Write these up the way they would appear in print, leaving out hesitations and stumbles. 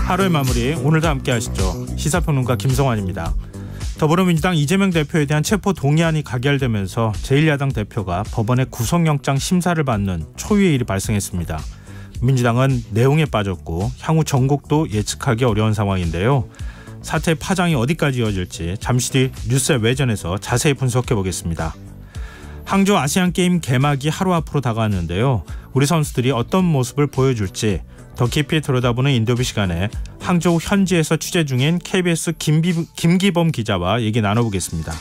하루의 마무리 오늘도 함께 하시죠. 시사평론가 김성환입니다. 더불어민주당 이재명 대표에 대한 체포 동의안이 가결되면서 제1야당 대표가 법원의 구속영장 심사를 받는 초유의 일이 발생했습니다. 민주당은 내용에 빠졌고 향후 전국도 예측하기 어려운 상황인데요. 사태의 파장이 어디까지 이어질지 잠시 뒤 뉴스 외전에서 자세히 분석해 보겠습니다. 항저우 아시안게임 개막이 하루 앞으로 다가왔는데요. 우리 선수들이 어떤 모습을 보여줄지 더 깊이 들여다보는 인터뷰 시간에 항저우 현지에서 취재 중인 KBS 김기범 기자와 얘기 나눠보겠습니다.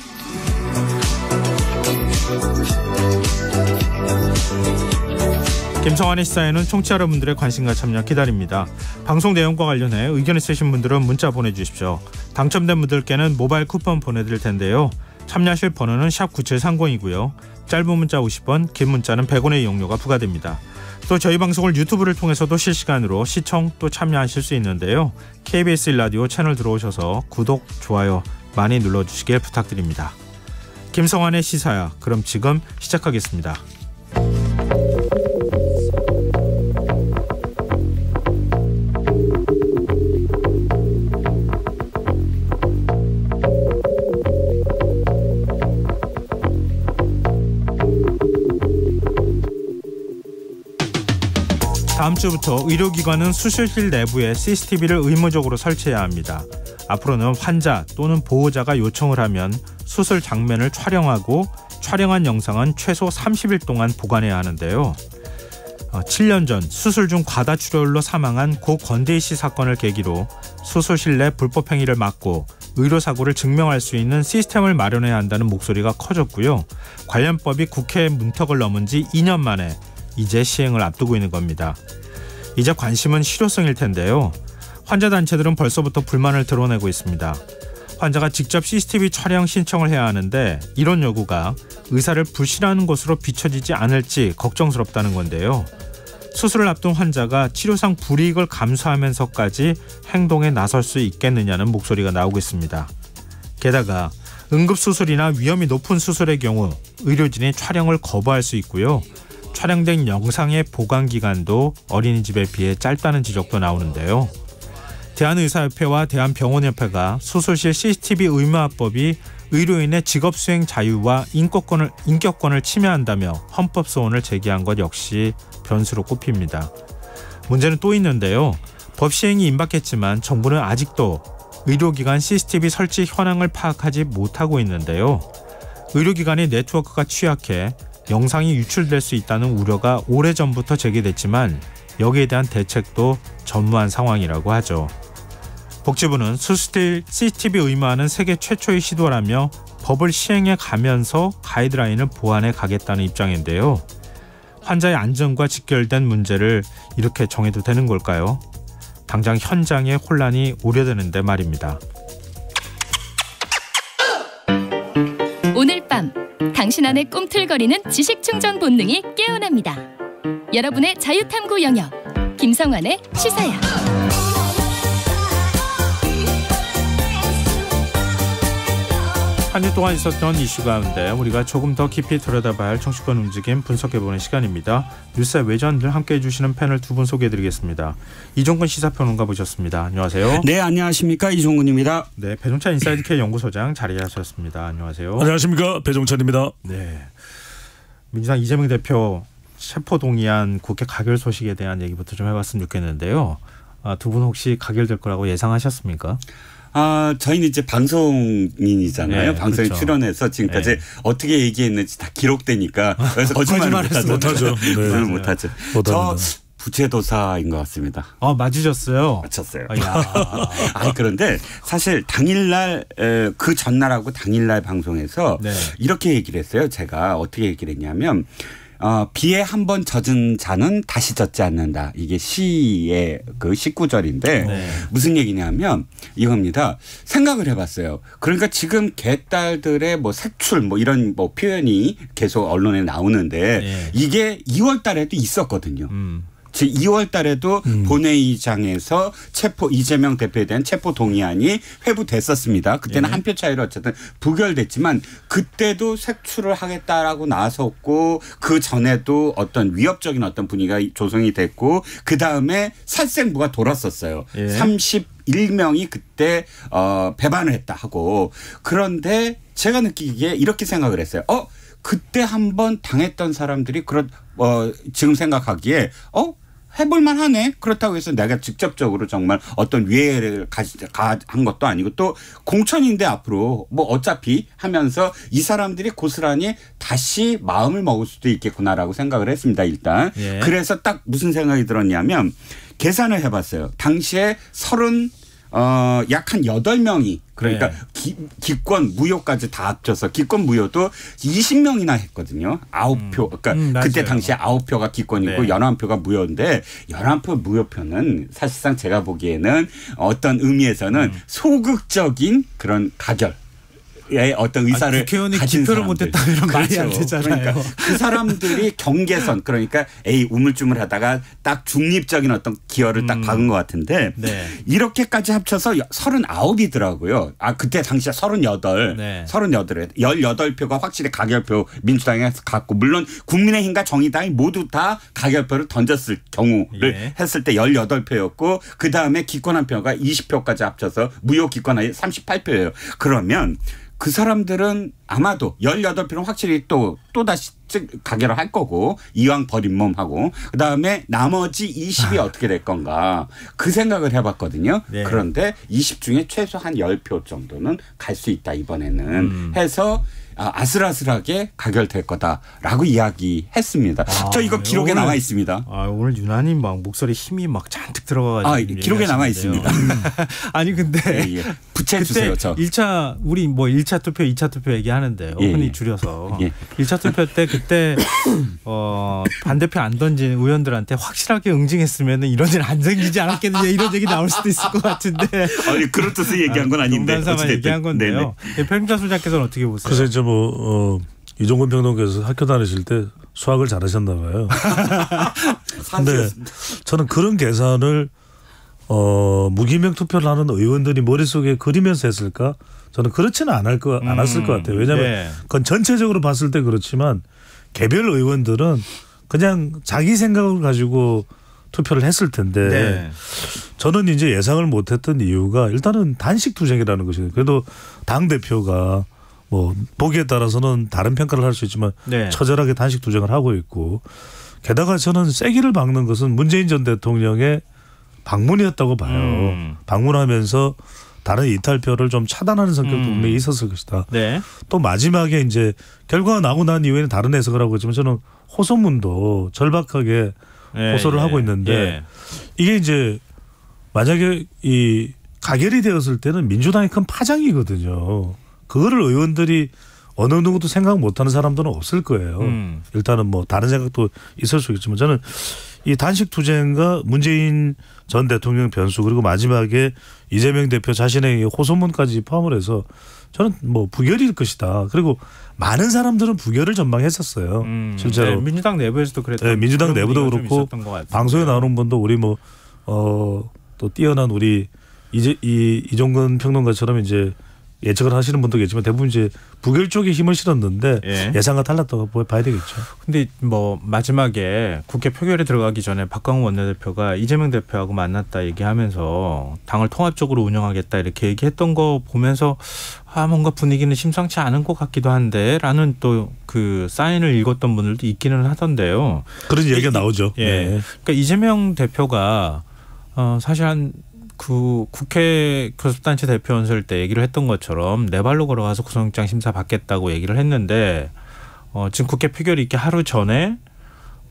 김성환의 시사에는 청취자 여러분들의 관심과 참여 기다립니다. 방송 내용과 관련해 의견 있으신 분들은 문자 보내주십시오. 당첨된 분들께는 모바일 쿠폰 보내드릴 텐데요. 참여하실 번호는 샵9730이고요. 짧은 문자 50원, 긴 문자는 100원의 이용료가 부과됩니다. 또 저희 방송을 유튜브를 통해서도 실시간으로 시청 또 참여하실 수 있는데요. KBS 1라디오 채널 들어오셔서 구독, 좋아요 많이 눌러주시길 부탁드립니다. 김성환의 시사야, 그럼 지금 시작하겠습니다. 다음 주부터 의료기관은 수술실 내부에 CCTV를 의무적으로 설치해야 합니다. 앞으로는 환자 또는 보호자가 요청을 하면 수술 장면을 촬영하고 촬영한 영상은 최소 30일 동안 보관해야 하는데요. 7년 전 수술 중 과다출혈로 사망한 고 권대희 씨 사건을 계기로 수술실 내 불법 행위를 막고 의료사고를 증명할 수 있는 시스템을 마련해야 한다는 목소리가 커졌고요. 관련법이 국회 문턱을 넘은 지 2년 만에 이제 시행을 앞두고 있는 겁니다. 이제 관심은 실효성일 텐데요. 환자단체들은 벌써부터 불만을 드러내고 있습니다. 환자가 직접 CCTV 촬영 신청을 해야 하는데 이런 요구가 의사를 불신하는 것으로 비춰지지 않을지 걱정스럽다는 건데요. 수술을 앞둔 환자가 치료상 불이익을 감수하면서까지 행동에 나설 수 있겠느냐는 목소리가 나오고 있습니다. 게다가 응급수술이나 위험이 높은 수술의 경우 의료진이 촬영을 거부할 수 있고요. 촬영된 영상의 보관 기간도 어린이집에 비해 짧다는 지적도 나오는데요. 대한의사협회와 대한병원협회가 수술실 CCTV 의무화법이 의료인의 직업수행 자유와 인격권을 침해한다며 헌법소원을 제기한 것 역시 변수로 꼽힙니다. 문제는 또 있는데요. 법 시행이 임박했지만 정부는 아직도 의료기관 CCTV 설치 현황을 파악하지 못하고 있는데요. 의료기관의 네트워크가 취약해 영상이 유출될 수 있다는 우려가 오래전부터 제기됐지만 여기에 대한 대책도 전무한 상황이라고 하죠. 복지부는 수술실 CCTV 의무화는 세계 최초의 시도라며 법을 시행해 가면서 가이드라인을 보완해 가겠다는 입장인데요. 환자의 안전과 직결된 문제를 이렇게 정해도 되는 걸까요? 당장 현장의 혼란이 우려되는데 말입니다. 오늘 밤 당신 안에 꿈틀거리는 지식충전 본능이 깨어납니다. 여러분의 자유탐구 영역 김성환의 시사야. 한 주 동안 있었던 이슈 가운데 우리가 조금 더 깊이 들여다봐야 할 정치권 움직임 분석해보는 시간입니다. 뉴스 외전들 함께해 주시는 패널 두 분 소개해드리겠습니다. 이종근 시사평론가 모셨습니다. 안녕하세요. 네, 안녕하십니까. 이종근입니다. 네, 배종찬 인사이드K 연구소장 자리하셨습니다. 안녕하세요. 안녕하십니까. 배종찬입니다. 네, 민주당 이재명 대표 체포 동의안 국회 가결 소식에 대한 얘기부터 좀 해봤으면 좋겠는데요. 두 분 혹시 가결될 거라고 예상하셨습니까? 저희는 이제 방송인이잖아요. 네, 방송에 그렇죠. 출연해서 지금까지 네. 어떻게 얘기했는지 다 기록되니까 그래서 거짓말을 못하죠. 네. 못하죠. 저 부채도사인 것 같습니다. 맞으셨어요? 맞췄어요. 그런데 사실 당일날 그 전날하고 당일날 방송에서 네. 이렇게 얘기를 했어요. 제가 어떻게 얘기를 했냐면 비에 한 번 젖은 잔은 다시 젖지 않는다. 이게 시의 그 19절인데 네. 무슨 얘기냐면 이겁니다. 생각을 해봤어요. 그러니까 지금 개딸들의 뭐 색출 뭐 이런 뭐 표현이 계속 언론에 나오는데 네. 이게 2월 달에도 있었거든요. 즉 2월 달에도 본회의장에서 이재명 대표에 대한 체포 동의안이 회부됐었습니다. 그때는 한 표 차이로 어쨌든 부결됐지만 그때도 색출을 하겠다라고 나섰고 그 전에도 어떤 위협적인 어떤 분위기가 조성이 됐고 그다음에 살생부가 돌았었어요. 31명이 그때 배반을 했다 하고 그런데 제가 느끼기에 이렇게 생각을 했어요. 그때 한번 당했던 사람들이 지금 생각하기에 해볼만 하네. 그렇다고 해서 내가 직접적으로 정말 어떤 위해를 한 것도 아니고 또 공천인데 앞으로 뭐 어차피 하면서 이 사람들이 고스란히 다시 마음을 먹을 수도 있겠구나라고 생각을 했습니다. 일단. 그래서 딱 무슨 생각이 들었냐면 계산을 해봤어요. 당시에 약 한 8명이 그러니까 기권 무효까지 다 합쳐서 기권 무효도 20명이나 했거든요. 9표. 그러니까 그때 당시에 9표가 기권이고 11표가 무효인데 11표 무효표는 사실상 제가 보기에는 어떤 의미에서는 소극적인 그런 가결. 어떤 의사를 국회의원이 가진 기표를 못했다면 이런 말이 안 되잖아요. 그러니까 그 사람들이 경계선 그러니까 우물쭈물하다가 딱 중립적인 어떤 기여를 딱 박은 것 같은데 이렇게까지 합쳐서 39이더라고요. 그때 당시에 38에 18표가 확실히 가결표 민주당에서 갖고 물론 국민의힘과 정의당이 모두 다 가결표를 던졌을 경우를 했을 때 18표였고 그다음에 기권 한 표가 20표까지 합쳐서 무효 기권이 38표예요. 그러면 그 사람들은 아마도 18표는 확실히 또다시 가결을 할 거고 이왕 버린 몸하고 그다음에 나머지 20이 어떻게 될 건가 그 생각을 해봤거든요. 그런데 20 중에 최소 한 10표 정도는 갈 수 있다 이번에는 해서 아슬아슬하게 가결될 거다라고 이야기했습니다. 저 이거 기록에 남아 있습니다. 오늘 유난히 막 목소리 힘이 막 잔뜩 들어가가지고 기록에 남아 있습니다. 아니 근데 부채 주세요. 저 1차 우리 뭐 1차 투표, 2차 투표 얘기하는데요. 흔히 줄여서 1차 투표 때 그때 반대표 안 던진 의원들한테 확실하게 응징했으면 이런 일 안 생기지 않았겠느냐 이런 얘기 나올 수도 있을 것 같은데. 그런 뜻을 얘기한 건 아닌데. 농담삼아 얘기한 건데요. 평자 소장께서는 어떻게 보세요? 그래서 이제 이종근 평론가께서 학교 다니실 때 수학을 잘하셨나 봐요. 근데 저는 그런 계산을 무기명 투표를 하는 의원들이 머릿속에 그리면서 했을까? 저는 그렇지는 않았을 것 같아요. 왜냐하면 그건 전체적으로 봤을 때 그렇지만 개별 의원들은 그냥 자기 생각을 가지고 투표를 했을 텐데 저는 이제 예상을 못했던 이유가 일단은 단식 투쟁이라는 것이에요. 그래도 당 대표가 뭐 보기에 따라서는 다른 평가를 할 수 있지만 처절하게 단식 투쟁을 하고 있고 게다가 저는 세기를 박는 것은 문재인 전 대통령의 방문이었다고 봐요. 방문하면서 다른 이탈표를 좀 차단하는 성격도 분명히 있었을 것이다. 또 마지막에 이제 결과가 나고 난 이후에는 다른 해석을 하고 있지만 저는 호소문도 절박하게 호소를 하고 있는데 이게 이제 만약에 이 가결이 되었을 때는 민주당이 큰 파장이거든요. 그거를 의원들이 어느 누구도 생각 못하는 사람들은 없을 거예요. 일단은 뭐 다른 생각도 있을 수 있겠지만 저는 이 단식 투쟁과 문재인 전 대통령 변수 그리고 마지막에 이재명 대표 자신의 호소문까지 포함을 해서 저는 뭐 부결일 것이다. 그리고 많은 사람들은 부결을 전망했었어요. 실제로 민주당 내부에서도 그랬던 민주당 내부도 그렇고 방송에 나오는 분도 우리 또 뛰어난 우리 이종근 평론가처럼 이제 예측을 하시는 분도 계시지만 대부분 이제 부결 쪽에 힘을 실었는데 예상과 달랐다고 봐야 되겠죠. 근데 뭐 마지막에 국회 표결에 들어가기 전에 박광훈 원내대표가 이재명 대표하고 만났다 얘기하면서 당을 통합적으로 운영하겠다 이렇게 얘기했던 거 보면서 뭔가 분위기는 심상치 않은 것 같기도 한데 라는 또 그 사인을 읽었던 분들도 있기는 하던데요. 그런 얘기가 나오죠. 그러니까 이재명 대표가 사실 그 국회 교섭단체 대표 연설 때 얘기를 했던 것처럼 네 발로 걸어가서 구속영장 심사 받겠다고 얘기를 했는데 지금 국회 표결이 있기 하루 전에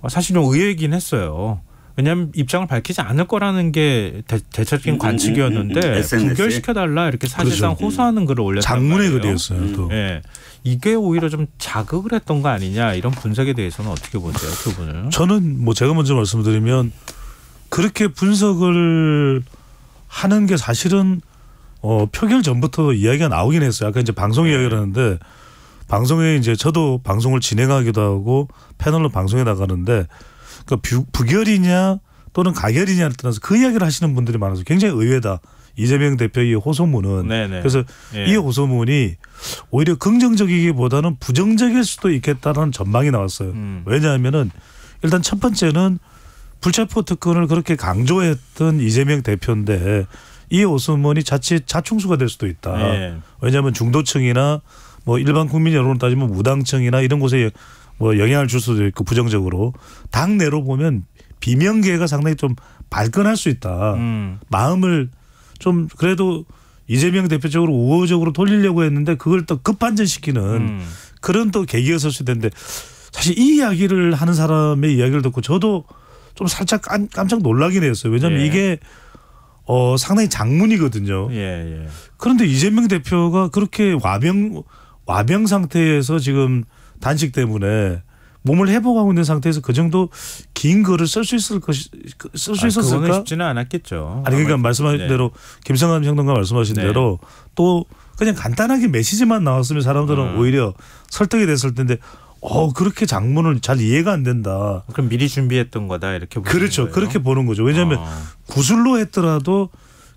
사실 좀 의외이긴 했어요. 왜냐하면 입장을 밝히지 않을 거라는 게 대체적인 관측이었는데 부결시켜달라 이렇게 사실상 호소하는 글을 올렸단 장문의 말이에요. 글이었어요. 또. 이게 오히려 좀 자극을 했던 거 아니냐 이런 분석에 대해서는 어떻게 보세요? 두 분은? 저는 뭐 제가 먼저 말씀드리면 그렇게 분석을 하는 게 사실은 표결 전부터 이야기가 나오긴 했어요. 아까 이제 방송 이야기를 하는데 방송에 이제 저도 방송을 진행하기도 하고 패널로 방송에 나가는데 그 부결이냐 또는 가결이냐를 떠나서 그 이야기를 하시는 분들이 많아서 굉장히 의외다. 이재명 대표의 호소문은. 네네. 그래서 이 호소문이 오히려 긍정적이기보다는 부정적일 수도 있겠다는 전망이 나왔어요. 왜냐하면은 일단 첫 번째는 불체포 특권을 그렇게 강조했던 이재명 대표인데 이 호소문이 자칫 자충수가 될 수도 있다. 왜냐하면 중도층이나 뭐 일반 국민 여론을 따지면 무당층이나 이런 곳에 뭐 영향을 줄 수도 있고 부정적으로 당내로 보면 비명계가 상당히 좀 발끈할 수 있다. 마음을 좀 그래도 이재명 대표 쪽으로 우호적으로 돌리려고 했는데 그걸 또 급반전시키는 그런 또 계기가 설 수 있는데 사실 이 이야기를 하는 사람의 이야기를 듣고 저도 좀 살짝 깜짝 놀라긴 했어요. 왜냐하면 이게 상당히 장문이거든요. 그런데 이재명 대표가 그렇게 와병 상태에서 지금 단식 때문에 몸을 회복하고 있는 상태에서 그 정도 긴 글을 쓸 수 있었을까? 그거는 쉽지는 않았겠죠. 아니 그러니까 말씀하신 대로 김성환 평론가 말씀하신 대로 또 그냥 간단하게 메시지만 나왔으면 사람들은 오히려 설득이 됐을 텐데 그렇게 장문을 잘 이해가 안 된다. 그럼 미리 준비했던 거다 이렇게 보는 그렇죠. 거예요? 그렇게 보는 거죠. 왜냐하면 구술로 했더라도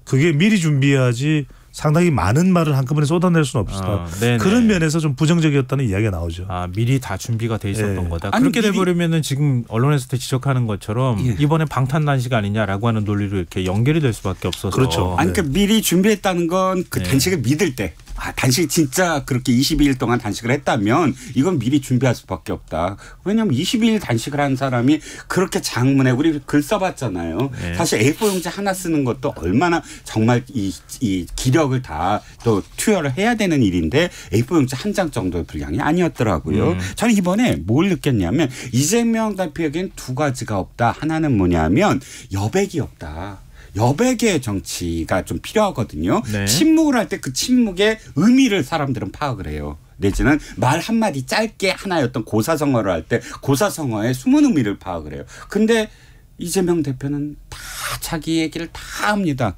그게 미리 준비해야지 상당히 많은 말을 한꺼번에 쏟아낼 수는 없다. 그런 면에서 좀 부정적이었다는 이야기가 나오죠. 미리 다 준비가 돼 있었던 거다. 아니, 그렇게 돼버리면은 지금 언론에서 지적하는 것처럼 이번에 방탄 단식 아니냐라고 하는 논리로 이렇게 연결이 될 수밖에 없어서. 그렇죠. 아니 그러니까 미리 준비했다는 건 그 단식을 믿을 때. 단식 진짜 그렇게 22일 동안 단식을 했다면 이건 미리 준비할 수밖에 없다. 왜냐하면 22일 단식을 한 사람이 그렇게 장문에 우리 글 써봤잖아요. 사실 A4 용지 하나 쓰는 것도 얼마나 정말 이 기력을 다 또 투여를 해야 되는 일인데 A4 용지 한 장 정도의 분량이 아니었더라고요. 저는 이번에 뭘 느꼈냐면 이재명 대표에겐 두 가지가 없다. 하나는 뭐냐면 여백이 없다. 여백의 정치가 좀 필요하거든요. 침묵을 할 때 그 침묵의 의미를 사람들은 파악을 해요. 내지는 말 한마디 짧게 하나였던 고사성어를 할 때 고사성어의 숨은 의미를 파악을 해요. 근데 이재명 대표는 다 자기 얘기를 다 합니다.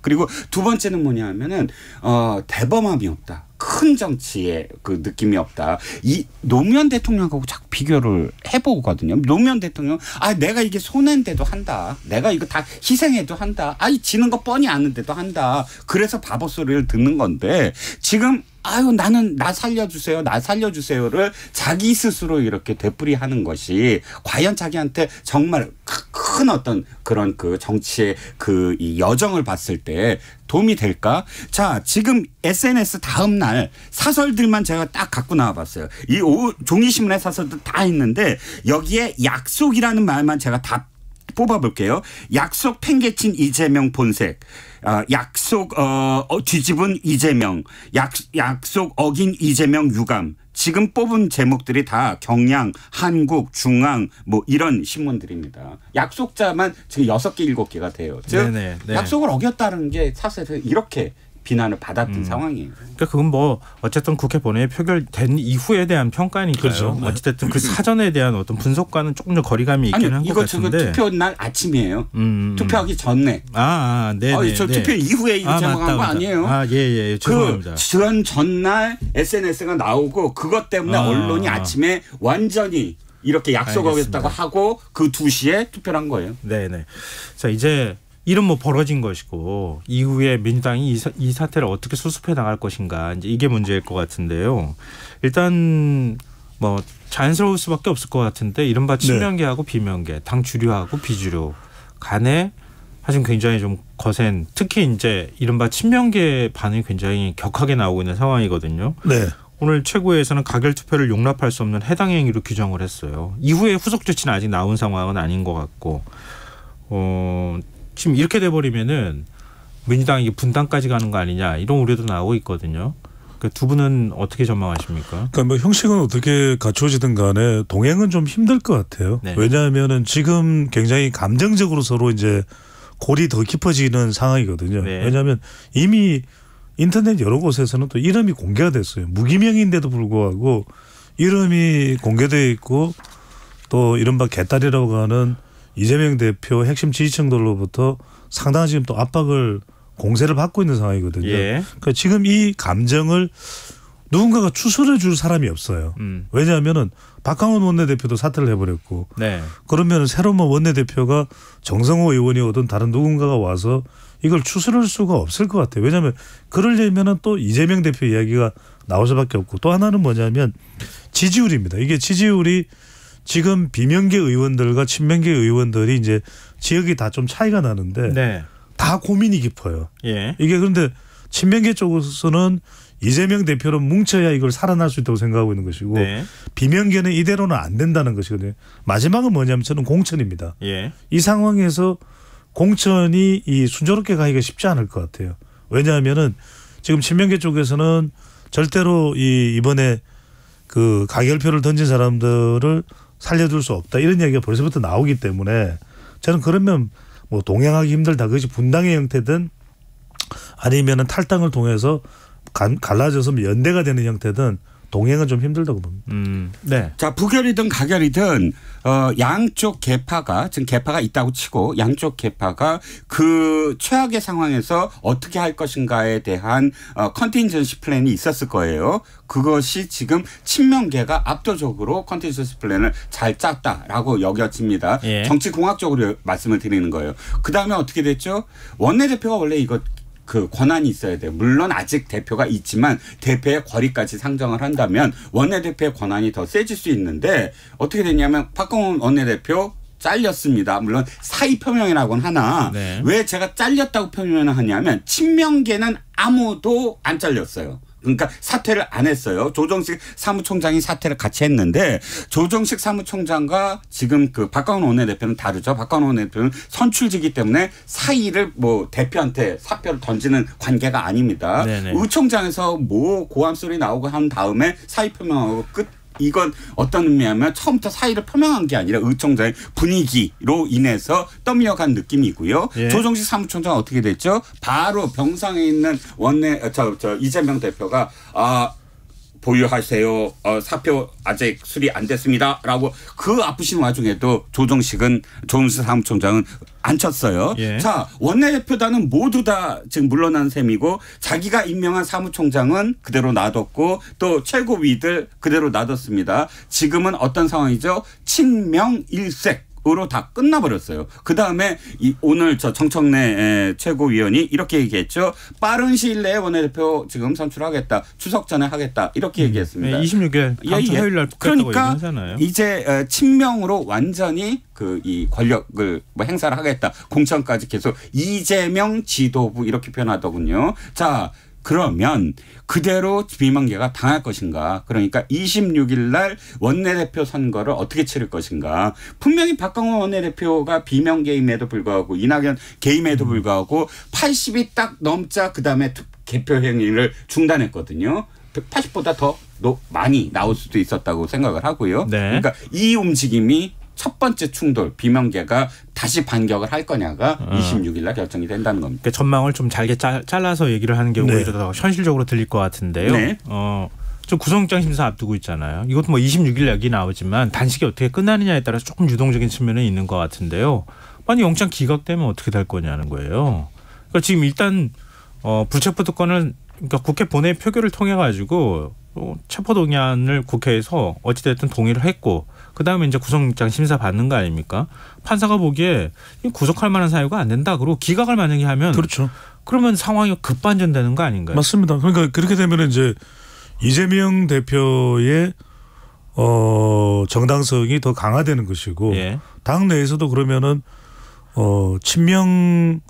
그리고 두 번째는 뭐냐 하면은 대범함이 없다. 큰 정치의 그 느낌이 없다. 이 노무현 대통령하고 자꾸 비교를 해보거든요. 노무현 대통령 내가 이게 손해인데도 한다. 내가 이거 다 희생해도 한다. 지는 거 뻔히 아는데도 한다. 그래서 바보 소리를 듣는 건데 지금 나는 나 살려주세요를 자기 스스로 이렇게 되풀이하는 것이 과연 자기한테 정말 큰 어떤 그런 그 정치의 그 이 여정을 봤을 때 도움이 될까? 자, 지금 SNS 다음 날 사설들만 제가 딱 갖고 나와봤어요. 이 종이신문의 사설들 다 있는데 여기에 약속이라는 말만 제가 다 뽑아볼게요. 약속 팽개친 이재명 본색. 약속 뒤집은 이재명. 약속 어긴 이재명 유감. 지금 뽑은 제목들이 다 경향, 한국, 중앙 뭐 이런 신문들입니다. 약속자만 지금 6개, 7개가 돼요. 즉 약속을 어겼다는 게 사실은 이렇게 비난을 받았던 상황이에요. 그러니까 그건 뭐 어쨌든 국회 본회의 표결된 이후에 대한 평가니까요. 그렇죠. 어쨌든 그 사전에 대한 어떤 분석과는 조금 더 거리감이 있긴 한 것 같은데. 이거 투표 날 아침이에요. 투표하기 전에. 네네. 저 투표 이후에 이거 제목한 거 아니에요. 예. 죄송합니다. 그 전날 SNS가 나오고 그것 때문에 언론이 아침에 완전히 이렇게 약속하겠다고 하고 그 2시에 투표를 한 거예요. 네네. 자 이제 일은 뭐 벌어진 것이고 이후에 민주당이 이 사태를 어떻게 수습해 나갈 것인가 이제 이게 문제일 것 같은데요. 일단 뭐 자연스러울 수밖에 없을 것 같은데 이른바 친명계하고 비명계, 당 주류하고 비주류 간에 사실 굉장히 좀 거센 특히 이제 이른바 친명계 반응이 굉장히 격하게 나오고 있는 상황이거든요. 오늘 최고위에서는 가결 투표를 용납할 수 없는 해당 행위로 규정을 했어요. 이후에 후속 조치는 아직 나온 상황은 아닌 것 같고 지금 이렇게 돼버리면은 민주당이 분당까지 가는 거 아니냐 이런 우려도 나오고 있거든요. 그 두 분은 어떻게 전망하십니까? 그러니까 뭐 형식은 어떻게 갖춰지든 간에 동행은 좀 힘들 것 같아요. 왜냐하면은 지금 굉장히 감정적으로 서로 이제 골이 더 깊어지는 상황이거든요. 왜냐하면 이미 인터넷 여러 곳에서는 또 이름이 공개가 됐어요. 무기명인데도 불구하고 이름이 공개되어 있고 또 이른바 개딸이라고 하는 이재명 대표 핵심 지지층들로부터 상당한 지금 또 압박을 공세를 받고 있는 상황이거든요. 그러니까 지금 이 감정을 누군가가 추스려 줄 사람이 없어요. 왜냐하면은 박강원 원내대표도 사퇴를 해버렸고 네. 그러면 새로운 원내대표가 정성호 의원이 오든 다른 누군가가 와서 이걸 추스릴 수가 없을 것 같아요. 왜냐하면 그러려면은 또 이재명 대표 이야기가 나올 수밖에 없고 또 하나는 뭐냐면 지지율입니다. 이게 지지율이 지금 비명계 의원들과 친명계 의원들이 이제 지역이 다 좀 차이가 나는데 네. 다 고민이 깊어요. 예. 이게 그런데 친명계 쪽에서는 이재명 대표로 뭉쳐야 이걸 살아날 수 있다고 생각하고 있는 것이고 네. 비명계는 이대로는 안 된다는 것이거든요. 마지막은 뭐냐면 저는 공천입니다. 예. 이 상황에서 공천이 이 순조롭게 가기가 쉽지 않을 것 같아요. 왜냐하면은 지금 친명계 쪽에서는 절대로 이번에 그 가결표를 던진 사람들을 살려둘 수 없다 이런 이야기가 벌써부터 나오기 때문에 저는 그러면 뭐 동행하기 힘들다. 그것이 분당의 형태든 아니면은 탈당을 통해서 갈라져서 연대가 되는 형태든 동행은 좀 힘들다고 봅니다. 네. 자, 부결이든 가결이든 양쪽 계파가 지금 계파가 있다고 치고 양쪽 계파가 그 최악의 상황에서 어떻게 할 것인가에 대한 컨틴전시 플랜이 있었을 거예요. 그것이 지금 친명계가 압도적으로 컨틴전시 플랜을 잘 짰다라고 여겨집니다. 예. 정치공학적으로 말씀을 드리는 거예요. 그다음에 어떻게 됐죠? 원내대표가 원래 이거 그 권한이 있어야 돼요. 물론 아직 대표가 있지만 대표의 권위까지 상정을 한다면 원내대표의 권한이 더 세질 수 있는데 어떻게 됐냐면 박광원 원내대표 잘렸습니다. 물론 사의 표명이라고는 하나 네. 왜 제가 잘렸다고 표명을 하냐면 친명계는 아무도 안 잘렸어요. 그러니까 사퇴를 안 했어요. 조정식 사무총장이 사퇴를 같이 했는데 조정식 사무총장과 지금 그 박광원 원내대표는 다르죠. 박광원 원내대표는 선출직이기 때문에 사의를 뭐 대표한테 사표를 던지는 관계가 아닙니다. 네네. 의총장에서 뭐 고함 소리 나오고 한 다음에 사의 표명하고 끝. 이건 어떤 의미냐면 처음부터 사의를 표명한 게 아니라 의총장의 분위기로 인해서 떠밀려간 느낌이고요. 예. 조정식 사무총장은 어떻게 됐죠? 바로 병상에 있는 이재명 대표가 보유하세요. 사표 아직 수리 안 됐습니다라고 그 아프신 와중에도 조정식 사무총장은 안 쳤어요. 예. 자, 원내대표단은 모두 다 지금 물러난 셈이고 자기가 임명한 사무총장은 그대로 놔뒀고 또 최고위들 그대로 놔뒀습니다. 지금은 어떤 상황이죠? 친명일색. 으로 다 끝나버렸어요. 그다음에 오늘 정청래 최고위원이 이렇게 얘기했죠. 빠른 시일 내에 원내대표 지금 선출하겠다. 추석 전에 하겠다. 이렇게 얘기했습니다. 네, 26일 다음 주 화요일 날 붙겠다고 그러니까 얘기하잖아요. 이제 친명으로 완전히 이 권력을 행사를 하겠다. 공천까지 계속 이재명 지도부 이렇게 표현하더군요. 자, 그러면 그대로 비명계가 당할 것인가. 그러니까 26일 날 원내대표 선거를 어떻게 치를 것인가. 분명히 박광원 원내대표가 비명계임에도 불구하고 이낙연 계임에도 불구하고 80이 딱 넘자 그다음에 개표 행위를 중단했거든요. 80보다 더 많이 나올 수도 있었다고 생각을 하고요. 네. 그러니까 이 움직임이 첫 번째 충돌 비명계가 다시 반격을 할 거냐가 26일 날 결정이 된다는 겁니다. 그러니까 전망을 좀 잘게 잘라서 얘기를 하는 게 오히려 더 현실적으로 들릴 것 같은데요. 네. 좀 구속영장 심사 앞두고 있잖아요. 이것도 뭐 26일 얘기 나오지만 단식이 어떻게 끝나느냐에 따라서 조금 유동적인 측면은 있는 것 같은데요. 만약 영장 기각되면 어떻게 될 거냐는 거예요. 그러니까 지금 일단 불체포 특권을 그러니까 국회 본회의 표결을 통해 가지고 체포동의안을 국회에서 어찌됐든 동의를 했고 그다음에 이제 구속영장 심사 받는 거 아닙니까? 판사가 보기에 구속할 만한 사유가 안 된다. 그리고 기각을 만약에 하면 그렇죠. 그러면 상황이 급반전되는 거 아닌가요? 맞습니다. 그러니까 그렇게 되면 이제 이재명 대표의 정당성이 더 강화되는 것이고 예. 당 내에서도 그러면은 친명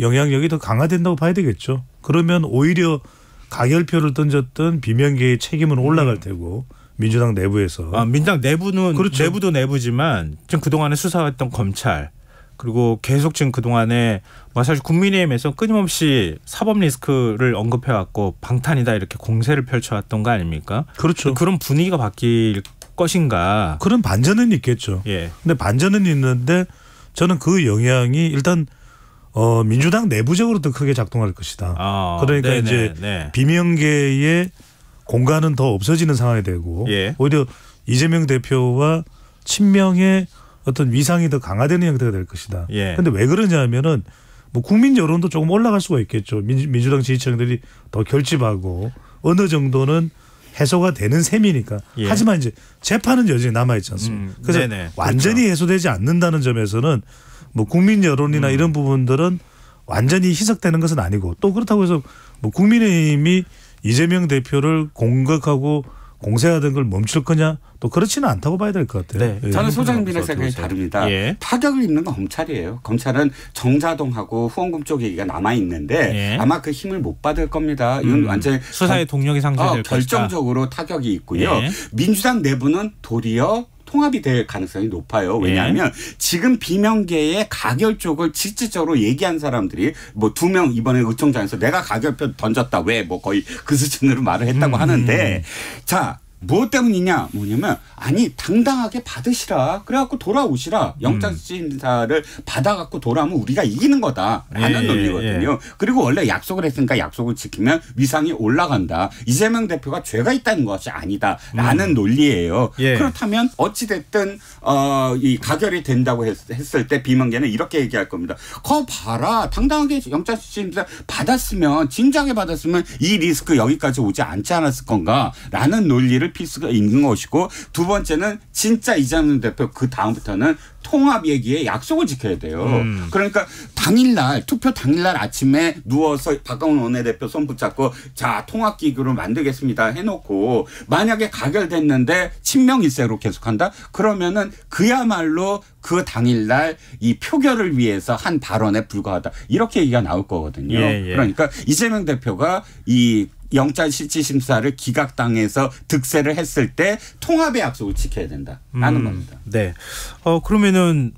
영향력이 더 강화된다고 봐야 되겠죠. 그러면 오히려 가결표를 던졌던 비명계의 책임은 올라갈 테고 민주당 내부에서. 민주당 내부는 그렇죠. 내부도 내부지만 지금 그동안에 수사했던 검찰 그리고 계속 지금 그동안에 사실 국민의힘에서 끊임없이 사법 리스크를 언급해왔고 방탄이다 이렇게 공세를 펼쳐왔던 거 아닙니까? 그렇죠. 그런 분위기가 바뀔 것인가. 그런 반전은 있겠죠. 예. 근데 반전은 있는데 저는 그 영향이 일단 민주당 내부적으로도 크게 작동할 것이다. 그러니까 네네, 이제 네. 비명계의 공간은 더 없어지는 상황이 되고 예. 오히려 이재명 대표와 친명의 어떤 위상이 더 강화되는 형태가 될 것이다. 예. 그런데 왜 그러냐 하면은 뭐 국민 여론도 조금 올라갈 수가 있겠죠. 민주당 지지층들이 더 결집하고 어느 정도는 해소가 되는 셈이니까. 예. 하지만 이제 재판은 여전히 남아 있지 않습니까? 그래서 네네. 완전히 그렇죠. 해소되지 않는다는 점에서는 뭐 국민 여론이나 이런 부분들은 완전히 희석되는 것은 아니고 또 그렇다고 해서 뭐 국민의힘이 이재명 대표를 공격하고 공세하던 걸 멈출 거냐 또 그렇지는 않다고 봐야 될 것 같아요. 네. 예. 저는 소장님의 생각이 다릅니다. 예. 타격을 입는 건 검찰이에요. 검찰은 정자동하고 후원금 쪽 얘기가 남아 있는데 예. 아마 그 힘을 못 받을 겁니다. 이건 완전 수사의 동력이 상실될 것이다. 결정적으로 타격이 있고요. 예. 민주당 내부는 도리어 통합이 될 가능성이 높아요. 왜냐하면 지금 비명계의 가결 쪽을 실질적으로 얘기한 사람들이 뭐 2명 이번에 의총장에서 내가 가결표 던졌다. 왜 뭐 거의 그 수준으로 말을 했다고 하는데 자. 무엇 때문이냐 뭐냐면 아니 당당하게 받으시라 그래갖고 돌아오시라 영장심사를 받아갖고 돌아오면 우리가 이기는 거다라는 예, 논리거든요. 예. 그리고 원래 약속을 했으니까 약속을 지키면 위상이 올라간다. 이재명 대표가 죄가 있다는 것이 아니다라는 논리예요. 예. 그렇다면 어찌됐든 이 가결이 된다고 했을 때 비명계는 이렇게 얘기할 겁니다. 거 봐라 당당하게 영장심사 받았으면 진작에 받았으면 이 리스크 여기까지 오지 않지 않았을 건가라는 논리를 필수가 있는 것이고 두 번째는 진짜 이재명 대표 그 다음부터는 통합 얘기에 약속을 지켜야 돼요. 그러니까 당일날 투표 당일날 아침에 누워서 박광훈 원내대표 손 붙잡고 자 통합기구를 만들겠습니다 해놓고 만약에 가결됐는데 친명일세로 계속한다? 그러면은 그야말로 그 당일날 이 표결을 위해서 한 발언에 불과하다. 이렇게 얘기가 나올 거거든요. 예, 예. 그러니까 이재명 대표가 이 영장실질심사를 기각당해서 득세를 했을 때 통합의 약속을 지켜야 된다라는 겁니다. 네. 그러면은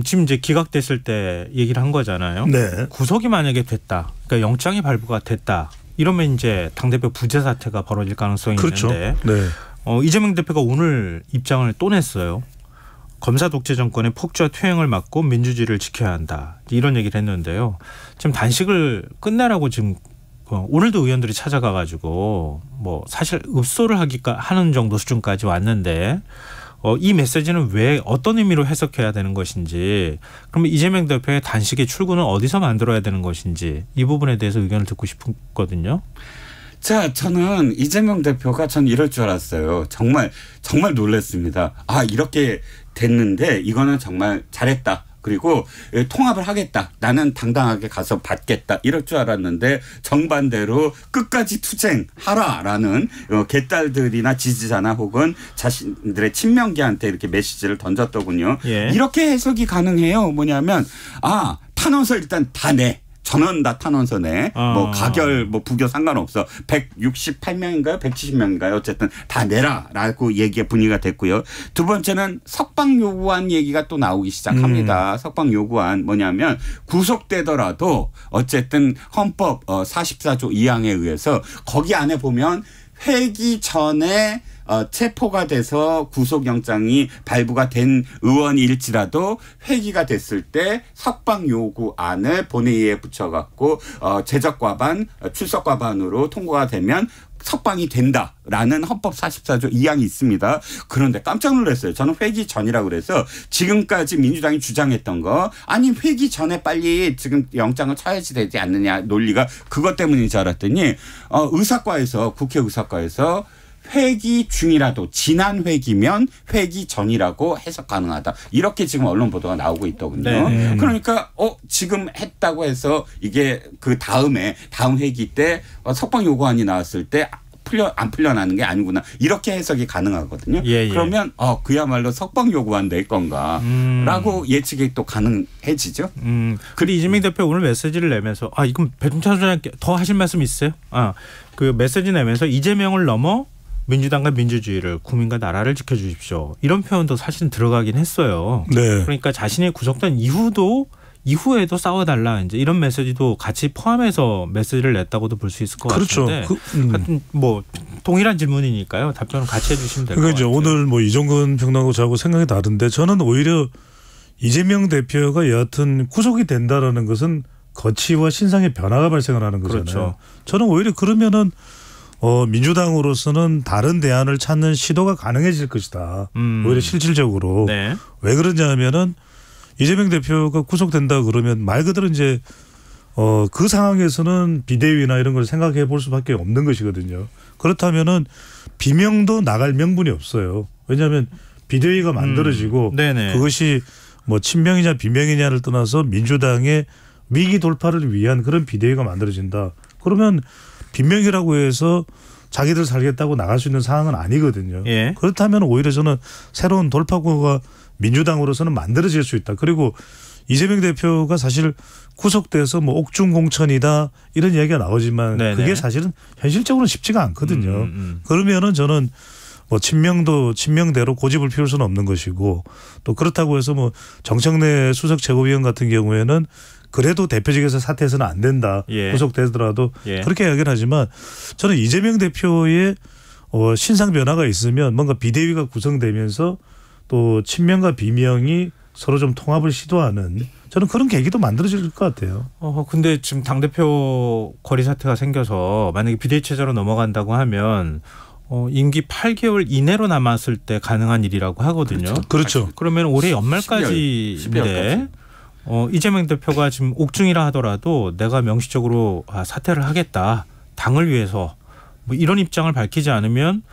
지금 이제 기각됐을 때 얘기를 한 거잖아요. 네. 구속이 만약에 됐다. 그러니까 영장이 발부가 됐다. 이러면 이제 당대표 부재 사태가 벌어질 가능성이 그렇죠. 있는데 네. 이재명 대표가 오늘 입장을 또 냈어요. 검사 독재 정권의 폭주와 퇴행을 막고 민주주의를 지켜야 한다. 이런 얘기를 했는데요. 지금 단식을 끝내라고 지금 오늘도 의원들이 찾아가가지고 뭐 사실 읍소를 하는 정도 수준까지 왔는데 이 메시지는 왜 어떤 의미로 해석해야 되는 것인지 그러면 이재명 대표의 단식의 출구는 어디서 만들어야 되는 것인지 이 부분에 대해서 의견을 듣고 싶거든요. 자, 저는 이재명 대표가 전 이럴 줄 알았어요. 정말 놀랐습니다. 아, 이렇게 됐는데 이거는 정말 잘했다. 그리고 통합을 하겠다. 나는 당당하게 가서 받겠다. 이럴 줄 알았는데 정반대로 끝까지 투쟁하라라는 개딸들이나 지지자나 혹은 자신들의 친명계한테 이렇게 메시지를 던졌더군요. 예. 이렇게 해석이 가능해요. 뭐냐면 탄원서 일단 다 내. 전원 다 탄원서 내. 뭐 가결 뭐 부결 상관없어. 168명인가요? 170명인가요? 어쨌든 다 내라라고 얘기가 분위기가 됐고요. 두 번째는 석방 요구안 얘기가 또 나오기 시작합니다. 석방 요구안 뭐냐면 구속되더라도 어쨌든 헌법 44조 2항에 의해서 거기 안에 보면 회기 전에 체포가 돼서 구속영장이 발부가 된 의원일지라도 회기가 됐을 때 석방 요구안을 본회의에 붙여갖고 제적과반 출석과반으로 통과가 되면 석방이 된다라는 헌법 44조 2항이 있습니다. 그런데 깜짝 놀랐어요. 저는 회기 전이라고 그래서 지금까지 민주당이 주장했던 거 아니 회기 전에 빨리 지금 영장을 쳐야지 되지 않느냐 논리가 그것 때문인 줄 알았더니 국회 의사과에서 회기 중이라도 지난 회기면 회기 전이라고 해석 가능하다. 이렇게 지금 언론 보도가 나오고 있더군요. 네. 그러니까 지금 했다고 해서 이게 그 다음 회기 때 석방 요구안이 나왔을 때 안 풀려나는 게 아니구나. 이렇게 해석이 가능하거든요. 예. 그러면 그야말로 석방 요구안 낼 건가라고 예측이 또 가능해지죠. 그리고 이재명 대표 오늘 메시지를 내면서 이건 배종찬 소장님께 더 하실 말씀 있어요? 그 메시지 내면서 이재명을 넘어 민주당과 민주주의를 국민과 나라를 지켜주십시오. 이런 표현도 사실 들어가긴 했어요. 네. 그러니까 자신이 구속된 이후에도 싸워달라 이제 이런 메시지도 같이 포함해서 메시지를 냈다고도 볼 수 있을 것 그렇죠. 같은데 하여튼 뭐 동일한 질문이니까요. 답변을 같이 해주시면 될 것 같아요. 오늘 뭐 이종근 평론가하고 생각이 다른데 저는 오히려 이재명 대표가 여하튼 구속이 된다라는 것은 거치와 신상의 변화가 발생을 하는 거잖아요. 그렇죠. 저는 오히려 그러면은 민주당으로서는 다른 대안을 찾는 시도가 가능해질 것이다. 오히려 실질적으로. 네. 왜 그러냐 하면은 이재명 대표가 구속된다 그러면 말 그대로 이제 그 상황에서는 비대위나 이런 걸 생각해 볼 수밖에 없는 것이거든요. 그렇다면은 비명도 나갈 명분이 없어요. 왜냐하면 비대위가 만들어지고 그것이 뭐 친명이냐 비명이냐를 떠나서 민주당의 위기 돌파를 위한 그런 비대위가 만들어진다. 그러면 빈명이라고 해서 자기들 살겠다고 나갈 수 있는 상황은 아니거든요. 예. 그렇다면 오히려 저는 새로운 돌파구가 민주당으로서는 만들어질 수 있다. 그리고 이재명 대표가 사실 구속돼서 뭐 옥중공천이다 이런 이야기가 나오지만 그게 사실은 현실적으로는 쉽지가 않거든요. 그러면은 저는 뭐 친명대로 고집을 피울 수는 없는 것이고 또 그렇다고 해서 뭐 정청래 수석 최고위원 같은 경우에는 그래도 대표직에서 사퇴해서는 안 된다. 구속되더라도 그렇게 이야기를 하지만 저는 이재명 대표의 신상 변화가 있으면 뭔가 비대위가 구성되면서 또 친명과 비명이 서로 좀 통합을 시도하는 저는 그런 계기도 만들어질 것 같아요. 근데 지금 당대표 거리 사태가 생겨서 만약에 비대위 체제로 넘어간다고 하면 임기 8개월 이내로 남았을 때 가능한 일이라고 하거든요. 그렇죠. 그러면 올해 연말까지인데 이재명 대표가 지금 옥중이라 하더라도 내가 명시적으로 사퇴를 하겠다. 당을 위해서 뭐 이런 입장을 밝히지 않으면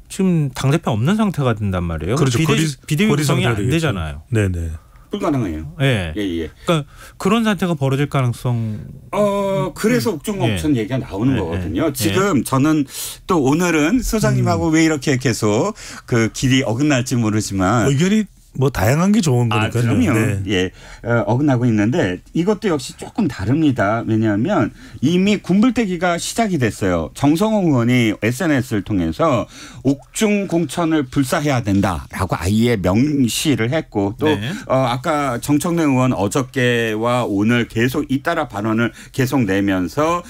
지금 당대표 없는 상태가 된단 말이에요. 그렇죠. 비대위 구성이 안 되잖아요. 네네. 불가능해요. 네. 예. 그러니까 그런 사태가 벌어질 가능성. 그래서 옥중공천 얘기가 나오는 거거든요. 지금 저는 또 오늘은 소장님하고 왜 이렇게 계속 그 길이 어긋날지 모르지만 의견이 뭐 다양한 게 좋은 거니까요. 그럼요. 예, 어긋나고 있는데 이것도 역시 조금 다릅니다. 왜냐하면 이미 군불대기가 시작이 됐어요. 정성호 의원이 SNS를 통해서 옥중 공천을 불사해야 된다라고 아예 명시를 했고 또 아까 정청래 의원 어저께와 오늘 계속 잇따라 발언을 계속 내면서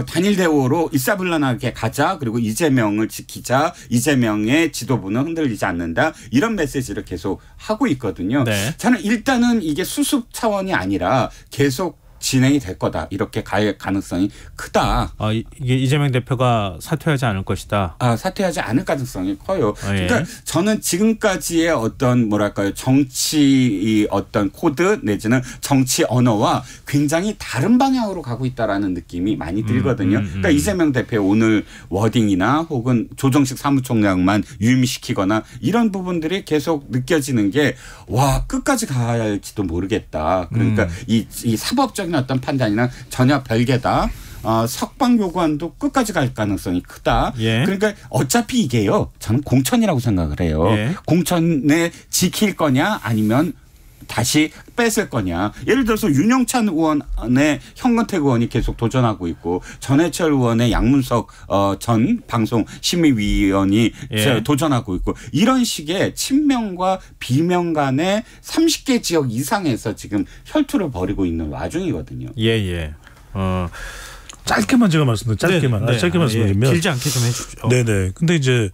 단일 대우로 일사불란하게 가자. 그리고 이재명을 지키자. 이재명의 지도부는 흔들리지 않는다. 이런 메시지를 계속 하고 있거든요. 저는 일단은 이게 수습 차원이 아니라 계속 진행이 될 거다. 이렇게 갈 가능성이 크다. 이게 이재명 대표가 사퇴하지 않을 것이다. 사퇴하지 않을 가능성이 커요. 그러니까 저는 지금까지의 어떤 뭐랄까요. 정치 어떤 코드 내지는 정치 언어와 굉장히 다른 방향으로 가고 있다라는 느낌이 많이 들거든요. 그러니까 이재명 대표 오늘 워딩이나 혹은 조정식 사무총장만 유임시키거나 이런 부분들이 계속 느껴지는 게 와 끝까지 갈지도 모르겠다. 그러니까 이 사법적인 어떤 판단이랑 전혀 별개다. 석방 요구안도 끝까지 갈 가능성이 크다. 그러니까 어차피 이게요. 저는 공천이라고 생각을 해요. 공천에 지킬 거냐 아니면 다시 뺏을 거냐. 예를 들어서 윤영찬 의원의 현근택 의원이 계속 도전하고 있고 전해철 의원의 양문석 전 방송심의위원이 도전하고 있고 이런 식의 친명과 비명 간의 30개 지역 이상에서 지금 혈투를 벌이고 있는 와중이거든요. 짧게만 제가 짧게만 말씀드리면 길지 않게 좀 해주십시오. 네네. 근데 이제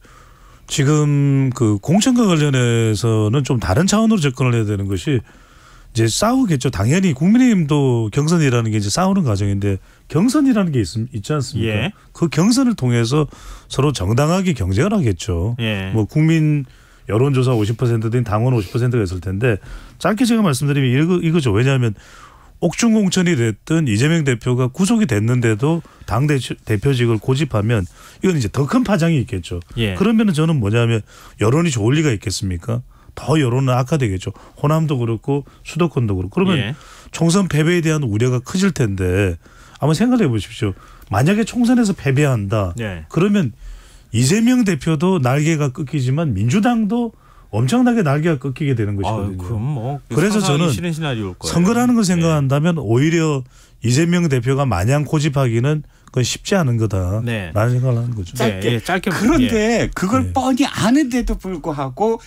지금 그 공천과 관련해서는 좀 다른 차원으로 접근을 해야 되는 것이 이제 싸우겠죠. 당연히 국민의힘도 경선이라는 게 이제 싸우는 과정인데 경선이라는 게 있지 않습니까? 그 경선을 통해서 서로 정당하게 경쟁을 하겠죠. 뭐 국민 여론조사 50%된 당원 50%가 있을 텐데 짧게 제가 말씀드리면 이거죠. 왜냐하면 옥중 공천이 됐든 이재명 대표가 구속이 됐는데도 당 대표직을 고집하면 이건 이제 더 큰 파장이 있겠죠. 그러면은 저는 뭐냐면 여론이 좋을 리가 있겠습니까? 더 여론은 악화되겠죠. 호남도 그렇고 수도권도 그렇고. 그러면 총선 패배에 대한 우려가 커질 텐데 한번 생각해 보십시오. 만약에 총선에서 패배한다. 그러면 이재명 대표도 날개가 꺾이지만 민주당도 엄청나게 날개가 꺾이게 되는 것이거든요. 그럼 뭐 그래서 저는 선거라는 걸 생각한다면 오히려 이재명 대표가 마냥 고집하기는 그건 쉽지 않은 거다라는 생각을 하는 거죠. 짧게 그런데 그걸 뻔히 아는데도 불구하고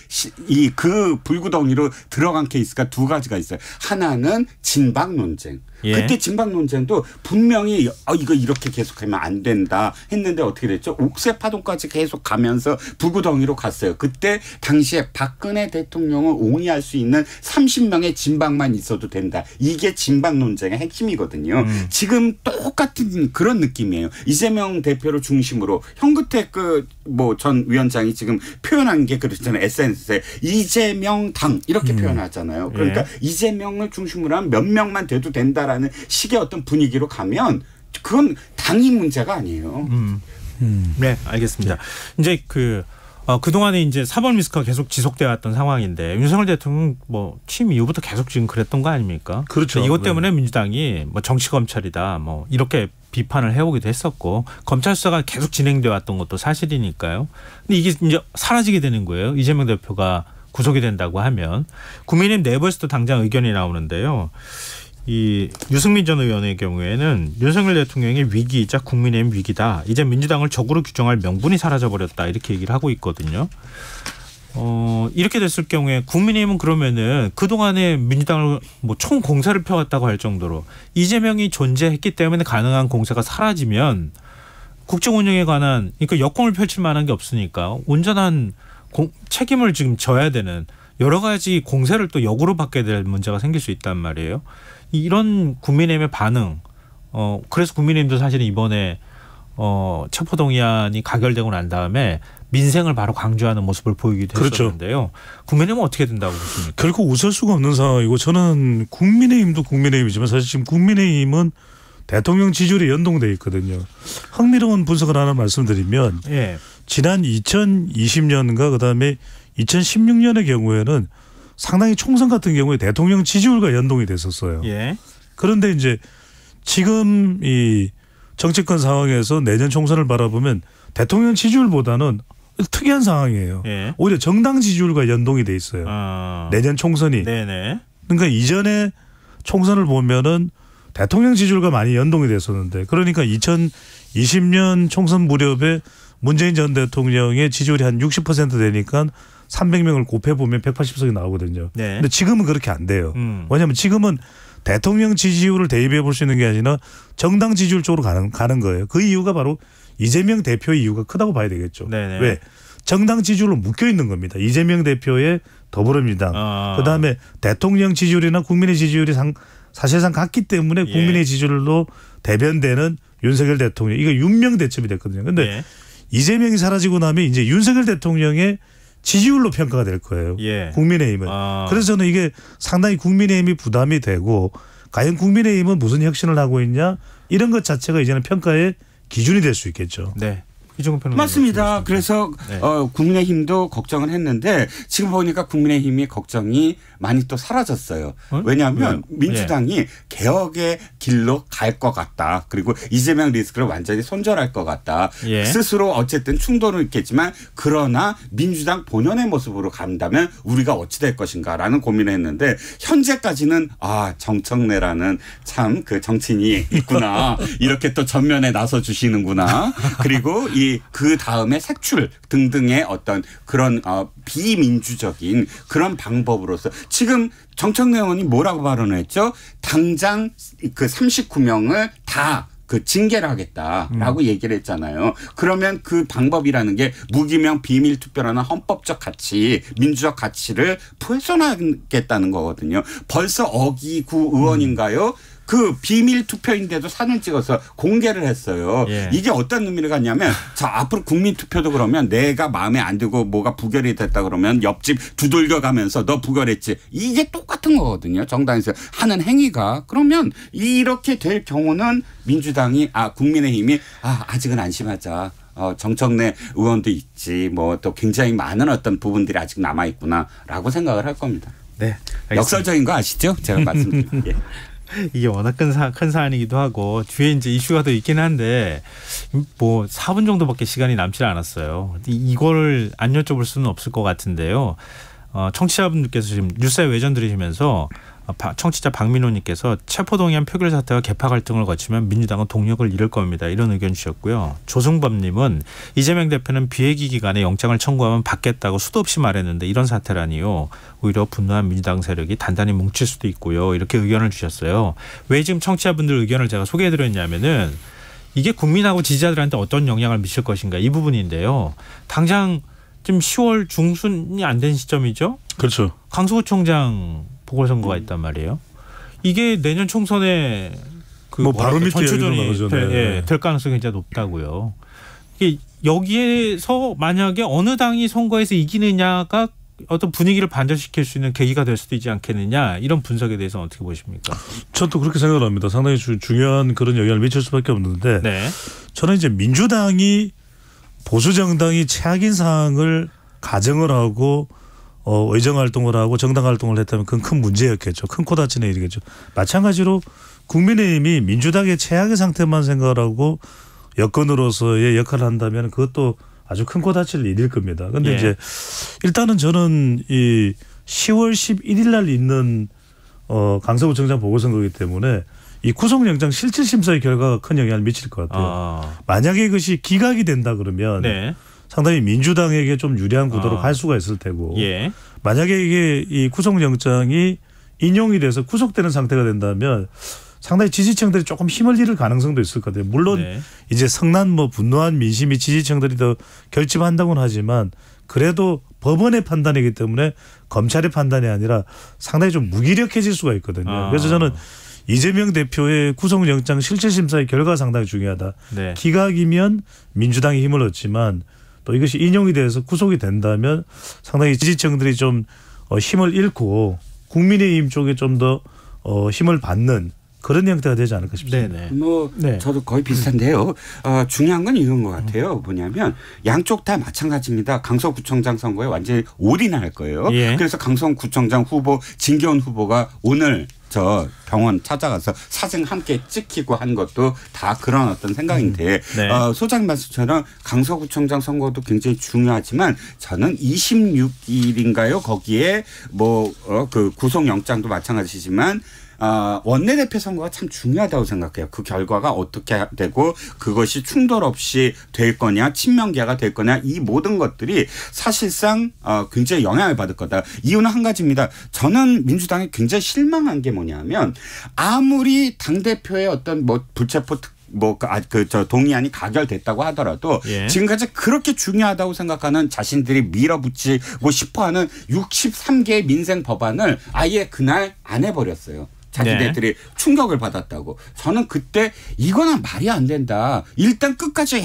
그 불구덩이로 들어간 케이스가 두 가지가 있어요. 하나는 진박 논쟁. 그때 진박 논쟁도 분명히 이거 이렇게 계속하면 안 된다 했는데 어떻게 됐죠? 옥새 파동까지 계속 가면서 불구덩이로 갔어요. 그때 당시에 박근혜 대통령을 옹이할 수 있는 30명의 진박만 있어도 된다. 이게 진박 논쟁의 핵심이거든요. 지금 똑같은 그런 느낌이에요. 이재명 대표를 중심으로 현근택 전 위원장이 지금 표현한 게 그렇잖아요. SNS에 이재명 당 이렇게 표현하잖아요. 그러니까 이재명을 중심으로 한 몇 명만 돼도 된다라는 식의 어떤 분위기로 가면 그건 당이 문제가 아니에요. 네, 알겠습니다. 이제 그동안에 이제 사법 리스크가 계속 지속되어 왔던 상황인데 윤석열 대통령 취임 이후부터 계속 지금 그랬던 거 아닙니까? 그렇죠. 이것 때문에 민주당이 정치 검찰이다 이렇게 비판을 해오기도 했었고 검찰 수사가 계속 진행되어 왔던 것도 사실이니까요. 근데 이게 이제 사라지게 되는 거예요. 이재명 대표가 구속이 된다고 하면 국민의힘 내부에서도 당장 의견이 나오는데요. 이 유승민 전 의원의 경우에는 윤석열 대통령의 위기이자 국민의힘 위기다. 이제 민주당을 적으로 규정할 명분이 사라져버렸다. 이렇게 얘기를 하고 있거든요. 이렇게 됐을 경우에 국민의힘은 그러면은 그동안에 민주당을 총 공세를 펴왔다고 할 정도로 이재명이 존재했기 때문에 가능한 공세가 사라지면 국정 운영에 관한 그러니까 역공을 펼칠 만한 게 없으니까 온전한 책임을 지금 져야 되는 여러 가지 공세를 또 역으로 받게 될 문제가 생길 수 있단 말이에요. 이런 국민의힘의 반응, 그래서 국민의힘도 사실은 이번에 체포동의안이 가결되고 난 다음에 민생을 바로 강조하는 모습을 보이기도 했었는데요. 국민의힘은 어떻게 된다고 보십니까? 결코 웃을 수가 없는 상황이고 저는 국민의힘도 국민의힘이지만 사실 지금 국민의힘은 대통령 지지율에 연동돼 있거든요. 흥미로운 분석을 하나 말씀드리면 지난 2020년과 그다음에 2016년의 경우에는 상당히 총선 같은 경우에 대통령 지지율과 연동이 됐었어요. 그런데 이제 지금 이 정치권 상황에서 내년 총선을 바라보면 대통령 지지율보다는 특이한 상황이에요. 오히려 정당 지지율과 연동이 돼 있어요. 내년 총선이. 그러니까 이전에 총선을 보면은 대통령 지지율과 많이 연동이 됐었는데 그러니까 2020년 총선 무렵에 문재인 전 대통령의 지지율이 한 60% 되니까 300명을 곱해보면 180석이 나오거든요. 근데 지금은 그렇게 안 돼요. 왜냐하면 지금은 대통령 지지율을 대입해 볼 수 있는 게 아니라 정당 지지율 쪽으로 가는 거예요. 그 이유가 바로 이재명 대표의 이유가 크다고 봐야 되겠죠. 왜? 정당 지지율로 묶여 있는 겁니다. 이재명 대표의 더불어민주당. 그다음에 대통령 지지율이나 국민의 지지율이 사실상 같기 때문에 국민의 지지율로 대변되는 윤석열 대통령. 이거 윤명 대첩이 됐거든요. 그런데 이재명이 사라지고 나면 이제 윤석열 대통령의 지지율로 평가가 될 거예요. 국민의힘은. 그래서 저는 이게 상당히 국민의힘이 부담이 되고 과연 국민의힘은 무슨 혁신을 하고 있냐 이런 것 자체가 이제는 평가의 기준이 될 수 있겠죠. 맞습니다. 그래서 국민의힘도 걱정을 했는데 지금 보니까 국민의힘이 걱정이 많이 또 사라졌어요. 왜냐하면 민주당이 개혁의 길로 갈 것 같다. 그리고 이재명 리스크를 완전히 손절할 것 같다. 스스로 어쨌든 충돌은 있겠지만 그러나 민주당 본연의 모습으로 간다면 우리가 어찌 될 것인가라는 고민을 했는데 현재까지는 정청래라는 참 그 정치인이 있구나. 이렇게 또 전면에 나서 주시는구나. 그리고 그 다음에 색출 등등의 어떤 그런 비민주적인 그런 방법으로서 지금 정청래 의원이 뭐라고 발언을 했죠? 당장 그 39명을 다 징계를 하겠다라고 얘기를 했잖아요. 그러면 그 방법이라는 게 무기명 비밀 투표라는 헌법적 가치, 민주적 가치를 훼손하겠다는 거거든요. 벌써 어기구 의원인가요? 그 비밀 투표인데도 사진 찍어서 공개를 했어요. 이게 어떤 의미를 갖냐면 앞으로 국민 투표도 그러면 내가 마음에 안 들고 뭐가 부결이 됐다 그러면 옆집 두들겨 가면서 너 부결했지. 이게 똑같은 거거든요. 정당에서 하는 행위가. 그러면 이렇게 될 경우는 민주당이 국민의힘이 아직은 안심하자. 정청래 의원도 있지. 또 굉장히 많은 어떤 부분들이 아직 남아 있구나라고 생각을 할 겁니다. 역설적인 거 아시죠? 제가 말씀드린. 이게 워낙 큰 사안이기도 하고 뒤에 이제 이슈가 더 있긴 한데 4분 정도밖에 시간이 남지 않았어요. 이걸 안 여쭤볼 수는 없을 것 같은데요. 청취자분들께서 지금 뉴스에 외전 들으시면서 청취자 박민호님께서 체포동의안 표결 사태와 개파 갈등을 거치면 민주당은 동력을 잃을 겁니다. 이런 의견 주셨고요. 조승범님은 이재명 대표는 비회기 기간에 영장을 청구하면 받겠다고 수도 없이 말했는데 이런 사태라니요. 오히려 분노한 민주당 세력이 단단히 뭉칠 수도 있고요. 이렇게 의견을 주셨어요. 왜 지금 청취자분들 의견을 제가 소개해드렸냐면은 이게 국민하고 지지자들한테 어떤 영향을 미칠 것인가 이 부분인데요. 당장 지금 10월 중순이 안 된 시점이죠. 그렇죠. 강서구청장 보궐선거가 있단 말이에요. 이게 내년 총선에 뭐 바로 밑에 전초전이 될 가능성이 굉장히 높다고요. 이게 여기에서 만약에 어느 당이 선거에서 이기느냐가 어떤 분위기를 반전시킬 수 있는 계기가 될 수도 있지 않겠느냐 이런 분석에 대해서 어떻게 보십니까? 저도 그렇게 생각을 합니다. 상당히 중요한 그런 영향을 미칠 수밖에 없는데 네. 저는 이제 민주당이 보수 정당이 최악인 상황을 가정을 하고 의정 활동을 하고 정당 활동을 했다면 그건 큰 문제였겠죠. 큰 코 다치는 일이겠죠. 마찬가지로 국민의힘이 민주당의 최악의 상태만 생각을 하고 여건으로서의 역할을 한다면 그것도 아주 큰 코 다칠 일일 겁니다. 그런데 이제 일단은 저는 이 10월 11일 날 있는 강서구청장 보궐선거이기 때문에 이 구속영장 실질심사의 결과가 큰 영향을 미칠 것 같아요. 만약에 이것이 기각이 된다 그러면 상당히 민주당에게 좀 유리한 구도로 갈 수가 있을 테고 만약에 이게 이 구속영장이 인용이 돼서 구속되는 상태가 된다면 상당히 지지층들이 조금 힘을 잃을 가능성도 있을 것 같아요. 물론 이제 성난 뭐 분노한 민심이 지지층들이 더 결집한다고는 하지만 그래도 법원의 판단이기 때문에 검찰의 판단이 아니라 상당히 좀 무기력해질 수가 있거든요. 그래서 저는 이재명 대표의 구속영장 실질심사의 결과가 상당히 중요하다. 기각이면 민주당이 힘을 얻지만 또 이것이 인용이 돼서 구속이 된다면 상당히 지지층들이 좀 힘을 잃고 국민의힘 쪽에 좀 더 힘을 받는 그런 형태가 되지 않을까 싶습니다. 저도 거의 비슷한데요. 중요한 건 이런 것 같아요. 뭐냐면 양쪽 다 마찬가지입니다. 강서구청장 선거에 완전히 올인할 거예요. 그래서 강서구청장 후보 진기현 후보가 오늘 저 병원 찾아가서 사진 함께 찍히고 한 것도 다 그런 어떤 생각인데 소장님 말씀처럼 강서구청장 선거도 굉장히 중요하지만 저는 26일인가요? 거기에 뭐 그 구속영장도 마찬가지지만 원내대표 선거가 참 중요하다고 생각해요. 그 결과가 어떻게 되고 그것이 충돌 없이 될 거냐 친명계가 될 거냐 이 모든 것들이 사실상 굉장히 영향을 받을 거다. 이유는 한 가지입니다. 저는 민주당이 굉장히 실망한 게 뭐냐면 아무리 당대표의 어떤 뭐 불체포 동의안이 가결됐다고 하더라도 지금까지 그렇게 중요하다고 생각하는 자신들이 밀어붙이고 싶어하는 63개의 민생 법안을 아예 그날 안 해버렸어요. 자기네들이 충격을 받았다고. 저는 그때 이거는 말이 안 된다. 일단 끝까지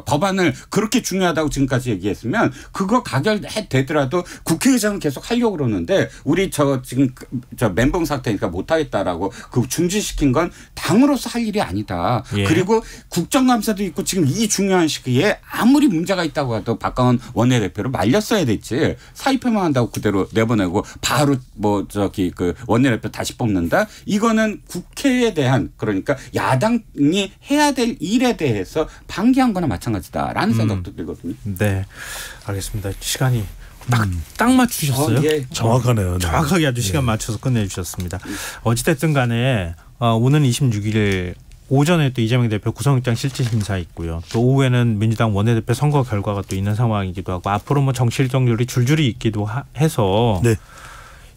법안을 그렇게 중요하다고 지금까지 얘기했으면 그거 가결되더라도 국회의장은 계속 하려고 그러는데 우리 지금 멘붕 상태니까 못하겠다라고 그 중지시킨 건 당으로서 할 일이 아니다. 그리고 국정감사도 있고 지금 이 중요한 시기에 아무리 문제가 있다고 해도 박강원 원내대표를 말렸어야 됐지. 사의표만 한다고 그대로 내보내고 바로 원내대표 다시 뽑는다? 이거는 국회에 대한 그러니까 야당이 해야 될 일에 대해서 방기한 거나 마찬가지다라는 생각도 들거든요. 네. 알겠습니다. 시간이 딱 맞추셨어요. 정확하네요. 정확하게 아주 시간 맞춰서 끝내주셨습니다. 어찌됐든 간에 오는 26일 오전에 또 이재명 대표 구속영장 실질심사 있고요. 또 오후에는 민주당 원내대표 선거 결과가 또 있는 상황이기도 하고 앞으로 뭐 정치일정 요일이 줄줄이 있기도 해서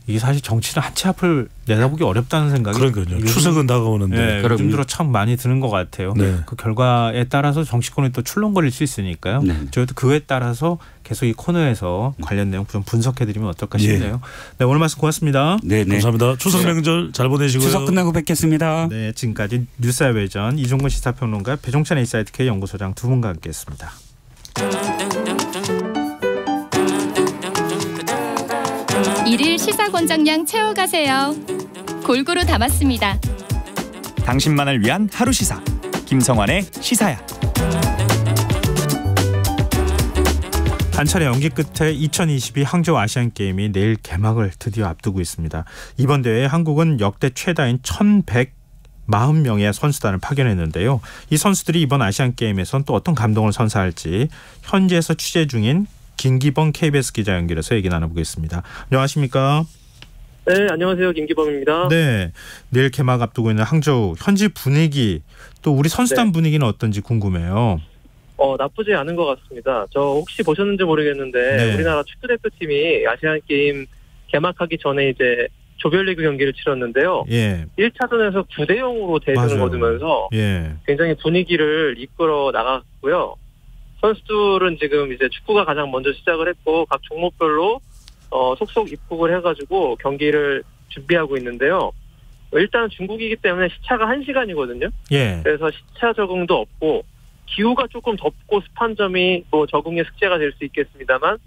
이게 사실 정치는 한 치 앞을 내다보기 어렵다는 생각이 그러니까요. 추석은 다가오는데 요즘 들어 참 많이 드는 것 같아요. 그 결과에 따라서 정치권이 또 출렁거릴 수 있으니까요. 저희도 그에 따라서 계속 이 코너에서 관련 내용 좀 분석해드리면 어떨까 싶네요. 오늘 말씀 고맙습니다. 감사합니다. 추석 명절 잘 보내시고요. 추석 끝나고 뵙겠습니다. 지금까지 뉴스아이외전 이종근 시사평론가 배종찬 인사이트K 연구소장 두 분과 함께했습니다. 일일 시사권장량 채워가세요. 골고루 담았습니다. 당신만을 위한 하루 시사 김성환의 시사야. 한 차례 연기 끝에 2022 항저우 아시안게임이 내일 개막을 드디어 앞두고 있습니다. 이번 대회에 한국은 역대 최다인 1,140명의 선수단을 파견했는데요. 이 선수들이 이번 아시안게임에선 또 어떤 감동을 선사할지 현지에서 취재 중인 김기범 KBS 기자 연결해서 얘기 나눠보겠습니다. 안녕하십니까? 네, 안녕하세요. 김기범입니다. 내일 개막 앞두고 있는 항저우 현지 분위기 또 우리 선수단 분위기는 어떤지 궁금해요. 나쁘지 않은 것 같습니다. 저 혹시 보셨는지 모르겠는데 우리나라 축구 대표팀이 아시안게임 개막하기 전에 이제 조별리그 경기를 치렀는데요. 1차전에서 9대0으로 대승을 거두면서 굉장히 분위기를 이끌어 나갔고요. 선수들은 지금 이제 축구가 가장 먼저 시작을 했고 각 종목별로 속속 입국을 해가지고 경기를 준비하고 있는데요. 일단 중국이기 때문에 시차가 1시간이거든요. 예. 그래서 시차 적응도 없고 기후가 조금 덥고 습한 점이 뭐 적응의 숙제가 될 수 있겠습니다만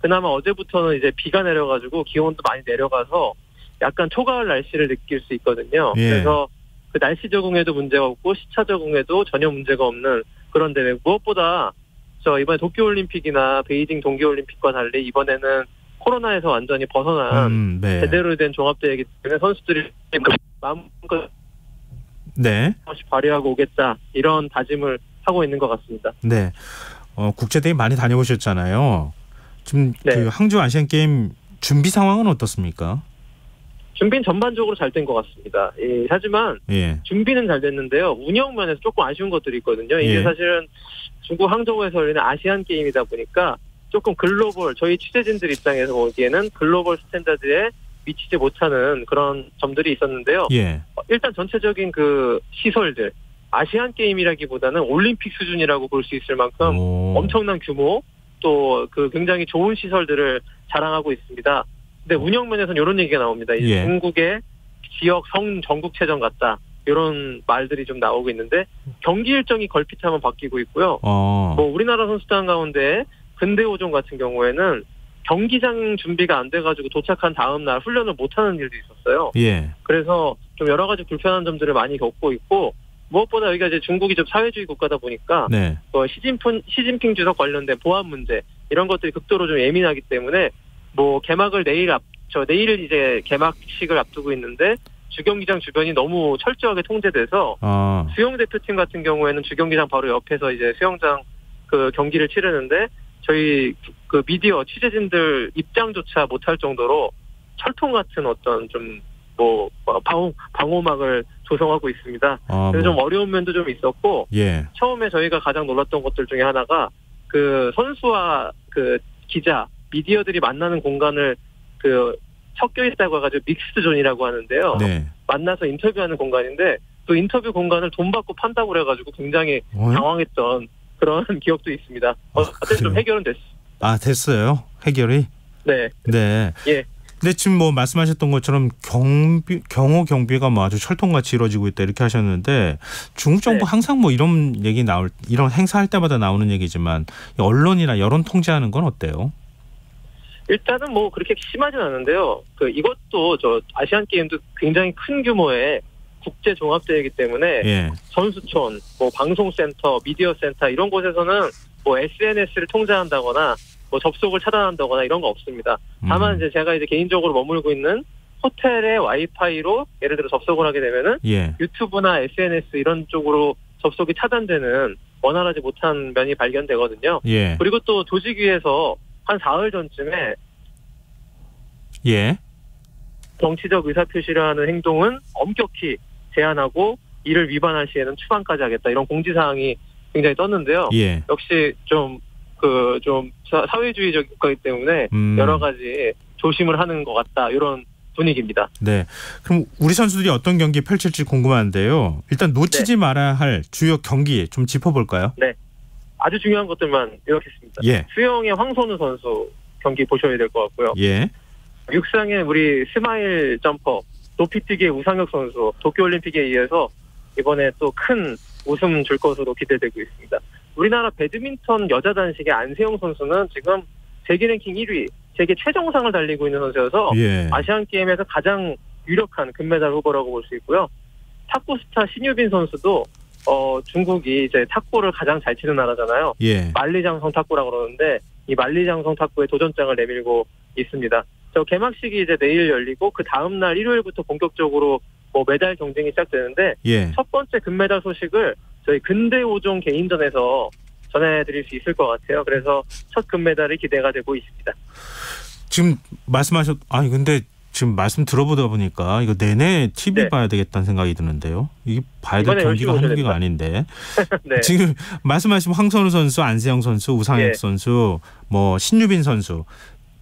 그나마 어제부터는 이제 비가 내려가지고 기온도 많이 내려가서 약간 초가을 날씨를 느낄 수 있거든요. 예. 그래서 그 날씨 적응에도 문제가 없고 시차 적응에도 전혀 문제가 없는 그런 대회. 무엇보다 저 이번에 도쿄올림픽이나 베이징 동계올림픽과 달리 이번에는 코로나에서 완전히 벗어난 네. 제대로 된 종합대회이기 때문에 선수들이 마음껏 네. 발휘하고 오겠다 이런 다짐을 하고 있는 것 같습니다. 네. 국제대회 많이 다녀오셨잖아요. 지금 네. 그 항저 아시안게임 준비 상황은 어떻습니까? 준비는 전반적으로 잘 된 것 같습니다. 하지만 예. 준비는 잘 됐는데요. 운영 면에서 조금 아쉬운 것들이 있거든요. 이게 예. 사실은 중국 항저우에서 열리는 아시안 게임이다 보니까 조금 글로벌 저희 취재진들 입장에서 보기에는 글로벌 스탠다드에 미치지 못하는 그런 점들이 있었는데요. 예. 일단 전체적인 그 시설들 아시안 게임이라기보다는 올림픽 수준이라고 볼 수 있을 만큼 엄청난 규모 또 그 굉장히 좋은 시설들을 자랑하고 있습니다. 근데 운영 면에서는 이런 얘기가 나옵니다. 이제 예. 중국의 지역 전국체전 같다. 이런 말들이 좀 나오고 있는데 경기 일정이 걸핏하면 바뀌고 있고요. 뭐 우리나라 선수단 가운데 근대오종 같은 경우에는 경기장 준비가 안 돼가지고 도착한 다음 날 훈련을 못하는 일도 있었어요. 예. 그래서 좀 여러 가지 불편한 점들을 많이 겪고 있고 무엇보다 여기가 이제 중국이 좀 사회주의 국가다 보니까 네. 시진핑 주석 관련된 보안 문제 이런 것들이 극도로 좀 예민하기 때문에 뭐 개막을 내일 이제 개막식을 앞두고 있는데 주경기장 주변이 너무 철저하게 통제돼서 수영 대표팀 같은 경우에는 주경기장 바로 옆에서 이제 수영장 그 경기를 치르는데 저희 그 미디어 취재진들 입장조차 못할 정도로 철통 같은 어떤 좀 뭐 방호막을 조성하고 있습니다. 그래서 좀 어려운 면도 좀 있었고 예. 처음에 저희가 가장 놀랐던 것들 중에 하나가 그 선수와 그 기자 미디어들이 만나는 공간을 그 섞여 있다고 해가지고 믹스드 존이라고 하는데요. 네. 만나서 인터뷰하는 공간인데 또 인터뷰 공간을 돈 받고 판다고 그래가지고 굉장히 당황했던 그런 기억도 있습니다. 어쨌든 좀 해결은 됐어요. 됐어요. 해결이? 네. 네. 예. 근데 지금 뭐 말씀하셨던 것처럼 경호 경비가 뭐 아주 철통같이 이루어지고 있다 이렇게 하셨는데 중국 정부 항상 뭐 이런 얘기 이런 행사할 때마다 나오는 얘기지만 언론이나 여론 통제하는 건 어때요? 일단은 뭐 그렇게 심하진 않은데요. 이것도 저 아시안 게임도 굉장히 큰 규모의 국제 종합대회이기 때문에 예. 선수촌, 뭐 방송센터, 미디어 센터 이런 곳에서는 뭐 SNS를 통제한다거나 뭐 접속을 차단한다거나 이런 거 없습니다. 다만 이제 제가 이제 개인적으로 머물고 있는 호텔의 와이파이로 예를 들어 접속을 하게 되면은 예. 유튜브나 SNS 이런 쪽으로 접속이 차단되는 원활하지 못한 면이 발견되거든요. 예. 그리고 또 조직위에서 한 사흘 전쯤에 예. 정치적 의사표시를 하는 행동은 엄격히 제한하고 이를 위반할 시에는 추방까지 하겠다 이런 공지사항이 굉장히 떴는데요. 예. 역시 좀 사회주의적 국가이기 때문에 여러 가지 조심을 하는 것 같다 이런 분위기입니다. 네. 그럼 우리 선수들이 어떤 경기 펼칠지 궁금한데요. 일단 놓치지 말아야 할 주요 경기 좀 짚어볼까요? 네. 아주 중요한 것들만 요약했습니다. 예. 수영의 황선우 선수 경기 보셔야 될 것 같고요. 예. 육상의 우리 스마일 점퍼 높이뛰기의 우상혁 선수 도쿄올림픽에 이어서 이번에 또 큰 웃음 줄 것으로 기대되고 있습니다. 우리나라 배드민턴 여자 단식의 안세영 선수는 지금 세계 랭킹 1위, 세계 최정상을 달리고 있는 선수여서 예. 아시안 게임에서 가장 유력한 금메달 후보라고 볼 수 있고요. 탁구 스타 신유빈 선수도 중국이 이제 탁구를 가장 잘 치는 나라잖아요. 예. 만리장성 탁구라고 그러는데 이 만리장성 탁구에 도전장을 내밀고 있습니다. 저 개막식이 이제 내일 열리고 그 다음 날 일요일부터 본격적으로 뭐 메달 경쟁이 시작되는데 예. 첫 번째 금메달 소식을 저희 근대오종 개인전에서 전해드릴 수 있을 것 같아요. 그래서 첫 금메달이 기대가 되고 있습니다. 지금 근데 지금 말씀 들어보다 보니까 이거 내내 TV 봐야 되겠다는 생각이 드는데요. 이게 봐야 될 경기가 한두 개가 아닌데. 네. 지금 말씀하신 황선우 선수, 안세영 선수, 우상혁 선수, 뭐 신유빈 선수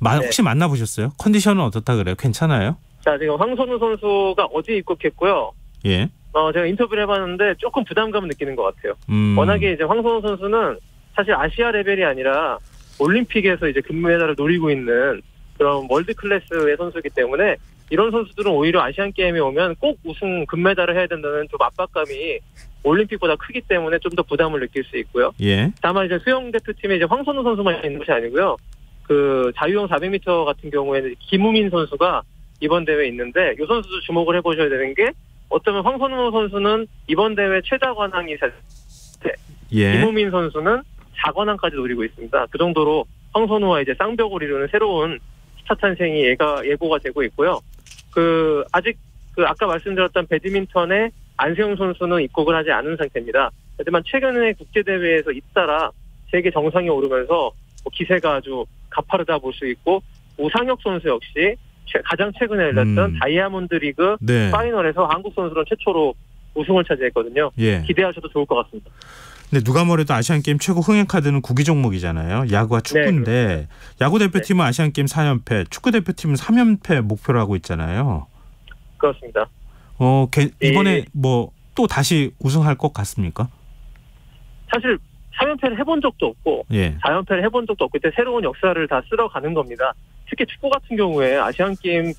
혹시 만나보셨어요? 컨디션은 어떻다 그래요? 괜찮아요? 자, 지금 황선우 선수가 어제 입국했고요. 예. 제가 인터뷰를 해봤는데 조금 부담감을 느끼는 것 같아요. 워낙에 이제 황선우 선수는 사실 아시아 레벨이 아니라 올림픽에서 이제 금메달을 노리고 있는 그런 월드 클래스의 선수이기 때문에 이런 선수들은 오히려 아시안 게임에 오면 꼭 우승 금메달을 해야 된다는 좀 압박감이 올림픽보다 크기 때문에 좀 더 부담을 느낄 수 있고요. 예. 다만 이제 수영 대표팀에 이제 황선우 선수만 있는 것이 아니고요. 그 자유형 400m 같은 경우에는 김우민 선수가 이번 대회에 있는데 이 선수도 주목을 해보셔야 되는 게 어쩌면 황선우 선수는 이번 대회 최다 관왕이 예. 김우민 선수는 4관왕까지 노리고 있습니다. 그 정도로 황선우와 이제 쌍벽을 이루는 새로운 스타 탄생이 예고가 되고 있고요. 아직 아까 말씀드렸던 배드민턴의 안세영 선수는 입국을 하지 않은 상태입니다. 하지만 최근에 국제대회에서 잇따라 세계 정상에 오르면서 기세가 아주 가파르다 볼 수 있고 우상혁 선수 역시 가장 최근에 열렸던 다이아몬드 리그 네. 파이널에서 한국 선수로 최초로 우승을 차지했거든요. 예. 기대하셔도 좋을 것 같습니다. 근데 누가 뭐래도 아시안게임 최고 흥행 카드는 구기 종목이잖아요. 야구와 축구인데 네, 야구 대표팀은 아시안게임 4연패, 축구 대표팀은 3연패 목표로 하고 있잖아요. 그렇습니다. 이번에 뭐 또 다시 우승할 것 같습니까? 사실 3연패를 해본 적도 없고 4연패를 해본 적도 없고 그때 새로운 역사를 다 쓸어가는 겁니다. 특히 축구 같은 경우에 아시안게임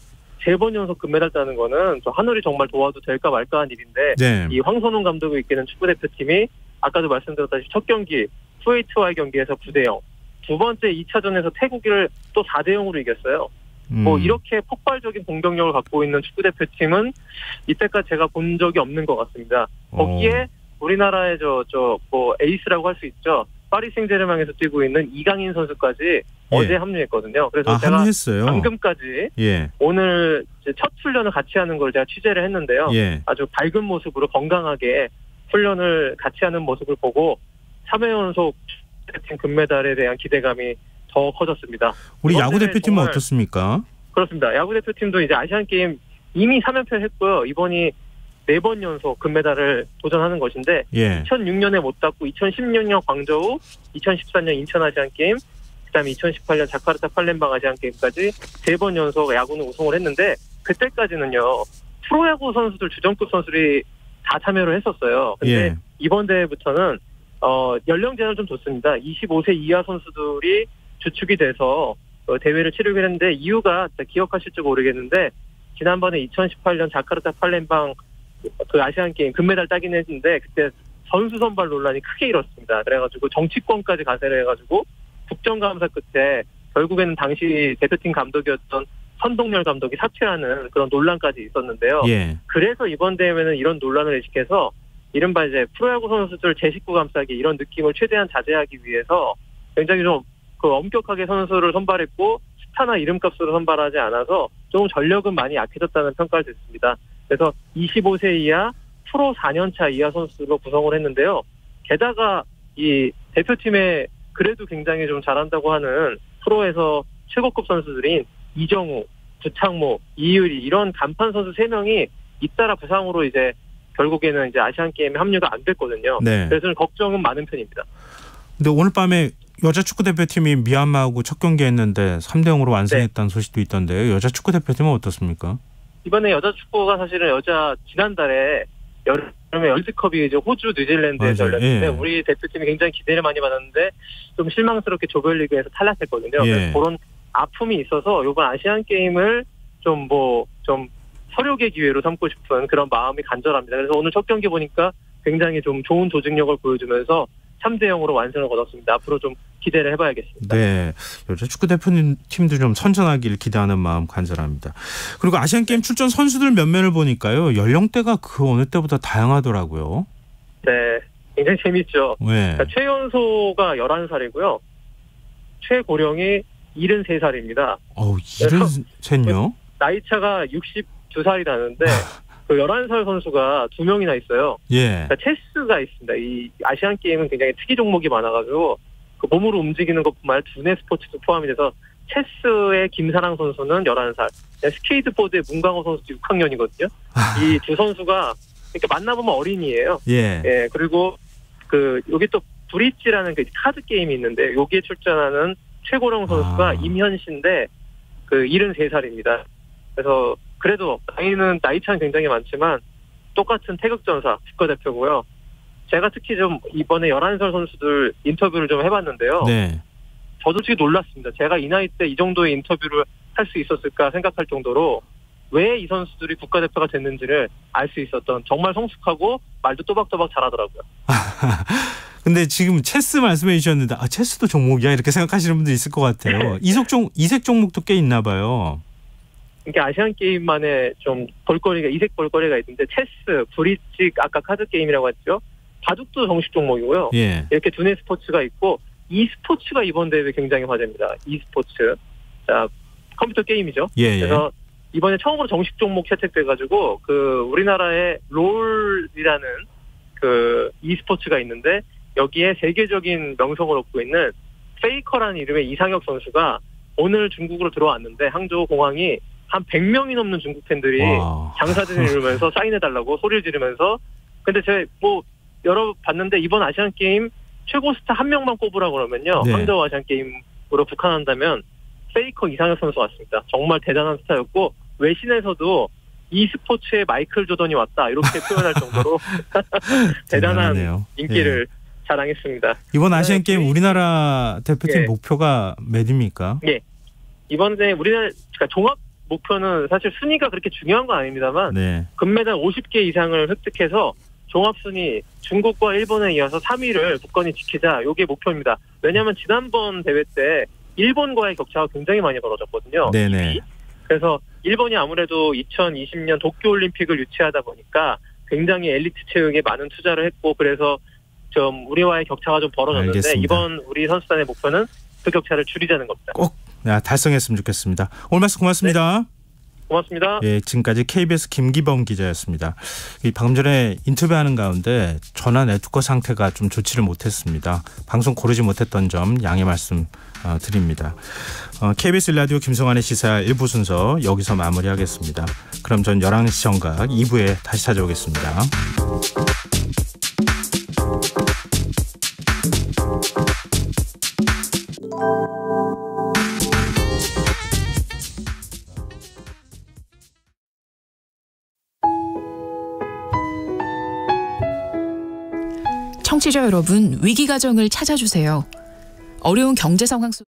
3번 연속 금메달 따는 거는 저 하늘이 정말 도와도 될까 말까 한 일인데 네. 이 황선홍 감독이 이끄는 축구대표팀이 아까도 말씀드렸다시피 첫 경기 쿠웨이트와의 경기에서 9대0 두 번째 2차전에서 태국을 또 4대0으로 이겼어요. 뭐 이렇게 폭발적인 공격력을 갖고 있는 축구대표팀은 이때까지 제가 본 적이 없는 것 같습니다. 거기에 우리나라의 뭐 에이스라고 할 수 있죠. 파리 생제르맹에서 뛰고 있는 이강인 선수까지 어제 합류했거든요. 그래서 제가 합류했어요. 방금까지 오늘 이제 첫 훈련을 같이 하는 걸 제가 취재를 했는데요. 아주 밝은 모습으로 건강하게 훈련을 같이 하는 모습을 보고 3회 연속 팀 금메달에 대한 기대감이 더 커졌습니다. 우리 야구 대표팀은 어떻습니까? 그렇습니다. 야구 대표팀도 이제 아시안 게임 이미 3연패를 했고요. 이번이 4번 연속 금메달을 도전하는 것인데 2006년에 못 땄고 2016년 광저우, 2014년 인천 아시안 게임, 그다음에 2018년 자카르타 팔렘방 아시안 게임까지 3번 연속 야구는 우승을 했는데 그때까지는요. 프로야구 선수들 주전급 선수들이 다 참여를 했었어요. 근데 이번 대회부터는 연령 제한을 좀 뒀습니다. 25세 이하 선수들이 주축이 돼서 대회를 치르긴 했는데 이유가 기억하실지 모르겠는데 지난번에 2018년 자카르타 팔렘방 그 아시안 게임 금메달 따긴 했는데 그때 선수 선발 논란이 크게 일었습니다. 그래가지고 정치권까지 가세를 해가지고 국정감사 끝에 결국에는 당시 대표팀 감독이었던 선동열 감독이 사퇴하는 그런 논란까지 있었는데요. 그래서 이번 대회는 이런 논란을 의식해서 이른바 이제 프로야구 선수들 제19 감싸기 이런 느낌을 최대한 자제하기 위해서 굉장히 좀 엄격하게 선수를 선발했고 스타나 이름값으로 선발하지 않아서 조금 전력은 많이 약해졌다는 평가를 듣습니다. 그래서 25세 이하 프로 4년차 이하 선수로 구성을 했는데요. 게다가 이 대표팀에 그래도 굉장히 좀 잘한다고 하는 프로에서 최고급 선수들인 이정우, 구창모, 이유리 이런 간판 선수 3명이 잇따라 부상으로 이제 결국에는 이제 아시안 게임에 합류가 안 됐거든요. 그래서 걱정은 많은 편입니다. 근데 오늘 밤에 여자 축구 대표팀이 미얀마하고 첫 경기 했는데 3대0으로 완승했다는 소식도 있던데요. 여자 축구 대표팀은 어떻습니까? 이번에 여자 축구가 사실은 여지난달에 여름에 월드컵이 이제 호주, 뉴질랜드에서 열렸는데 우리 대표팀이 굉장히 기대를 많이 받았는데 좀 실망스럽게 조별리그에서 탈락했거든요. 그래서 그런 아픔이 있어서 이번 아시안 게임을 좀 서력의 기회로 삼고 싶은 그런 마음이 간절합니다. 그래서 오늘 첫 경기 보니까 굉장히 좀 좋은 조직력을 보여주면서 3대0으로 완승을 거뒀습니다. 앞으로 좀 기대를 해봐야겠습니다. 네, 여자 축구 대표팀도 좀 선전하길 기대하는 마음 간절합니다. 그리고 아시안게임 출전 선수들 면면을 보니까요. 연령대가 그 어느 때보다 다양하더라고요. 네, 굉장히 재밌죠. 그러니까 최연소가 11살이고요. 최고령이 73살입니다. 73요? 나이차가 62살이 나는데 그 11살 선수가 2명이나 있어요. 그러니까 체스가 있습니다. 이 아시안 게임은 굉장히 특이 종목이 많아가지고 그 몸으로 움직이는 것뿐만 아니라 두뇌 스포츠도 포함이 돼서 체스의 김사랑 선수는 11살, 스케이트보드의 문광호 선수도 6학년이거든요. 이 두 선수가 이렇게 만나보면 어린이에요. 그리고 여기 또 브릿지라는 그 카드 게임이 있는데 여기에 출전하는 최고령 선수가 임현신인데 73살입니다. 그래서 그래도 나이차는 굉장히 많지만 똑같은 태극전사 국가대표고요. 제가 특히 좀 이번에 11살 선수들 인터뷰를 좀 해봤는데요. 저도 솔직히 놀랐습니다. 제가 이 나이 때 이 정도의 인터뷰를 할 수 있었을까 생각할 정도로 왜 이 선수들이 국가대표가 됐는지를 알 수 있었던 정말 성숙하고 말도 또박또박 잘하더라고요. 근데 지금 체스 말씀해 주셨는데 체스도 종목이야 이렇게 생각하시는 분도 있을 것 같아요. 이색 종목도 꽤 있나 봐요. 이게 아시안 게임만의 좀 이색 볼거리가 있는데 체스, 브릿지, 아까 카드 게임이라고 했죠. 바둑도 정식 종목이고요. 예. 이렇게 두뇌 스포츠가 있고 e스포츠가 이번 대회 굉장히 화제입니다. e스포츠. 자, 컴퓨터 게임이죠. 예. 그래서 이번에 처음으로 정식 종목 채택돼가지고 우리나라의 롤이라는 e스포츠가 있는데 여기에 세계적인 명성을 얻고 있는 페이커라는 이름의 이상혁 선수가 오늘 중국으로 들어왔는데 항저우 공항이 한 100명이 넘는 중국 팬들이 장사진을 이루면서 사인해달라고 소리를 지르면서 근데 제가 열어봤는데 이번 아시안 게임 최고 스타 한 명만 꼽으라고 그러면요. 네. 항저우 아시안 게임으로 북한한다면 페이커 이상혁 선수 왔습니다. 정말 대단한 스타였고 외신에서도 e스포츠에 마이클 조던이 왔다 이렇게 표현할 정도로 대단한 인기를 자랑했습니다. 이번 아시안 게임 우리나라 대표팀 목표가 몇입니까? 예. 이번에 우리나라 종합 목표는 사실 순위가 그렇게 중요한 건 아닙니다만 금메달 50개 이상을 획득해서 종합순위 중국과 일본에 이어서 3위를 굳건히 지키자. 이게 목표입니다. 왜냐하면 지난번 대회 때 일본과의 격차가 굉장히 많이 벌어졌거든요. 네네. 그래서 일본이 아무래도 2020년 도쿄올림픽을 유치하다 보니까 굉장히 엘리트 체육에 많은 투자를 했고 그래서 좀 우리와의 격차가 좀 벌어졌는데 알겠습니다. 이번 우리 선수단의 목표는 그 격차를 줄이자는 겁니다. 꼭 달성했으면 좋겠습니다. 오늘 말씀 고맙습니다. 네. 고맙습니다. 예, 지금까지 KBS 김기범 기자였습니다. 방금 전에 인터뷰하는 가운데 전화 네트워크 상태가 좀 좋지를 못했습니다. 방송 고르지 못했던 점 양해 말씀 드립니다. KBS 라디오 김성환의 시사 1부 순서 여기서 마무리하겠습니다. 그럼 전 11시 정각 2부에 다시 찾아오겠습니다. 청취자 여러분, 위기가정을 찾아주세요. 어려운 경제 상황 속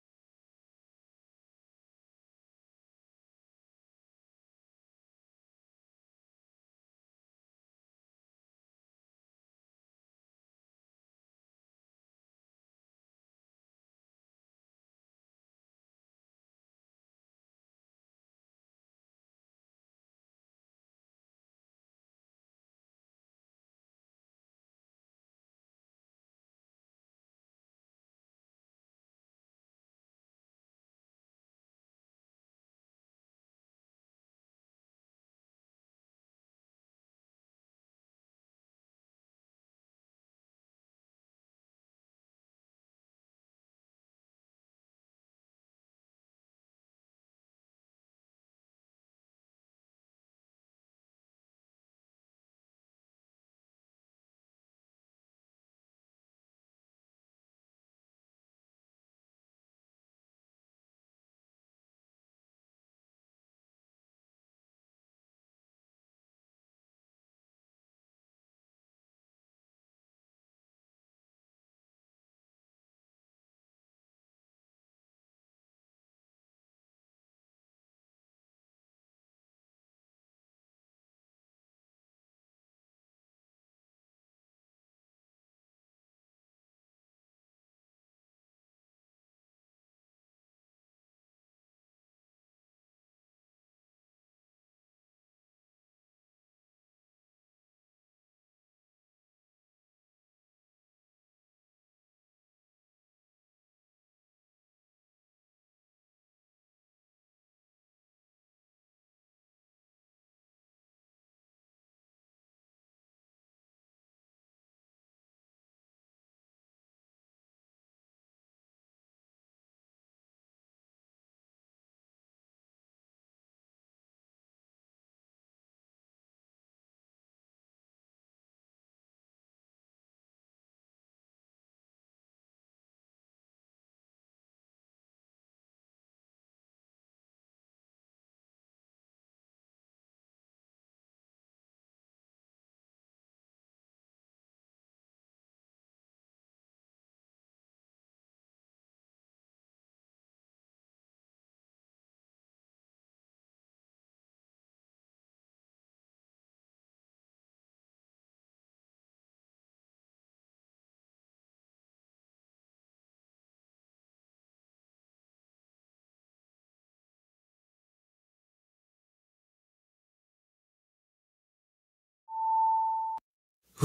이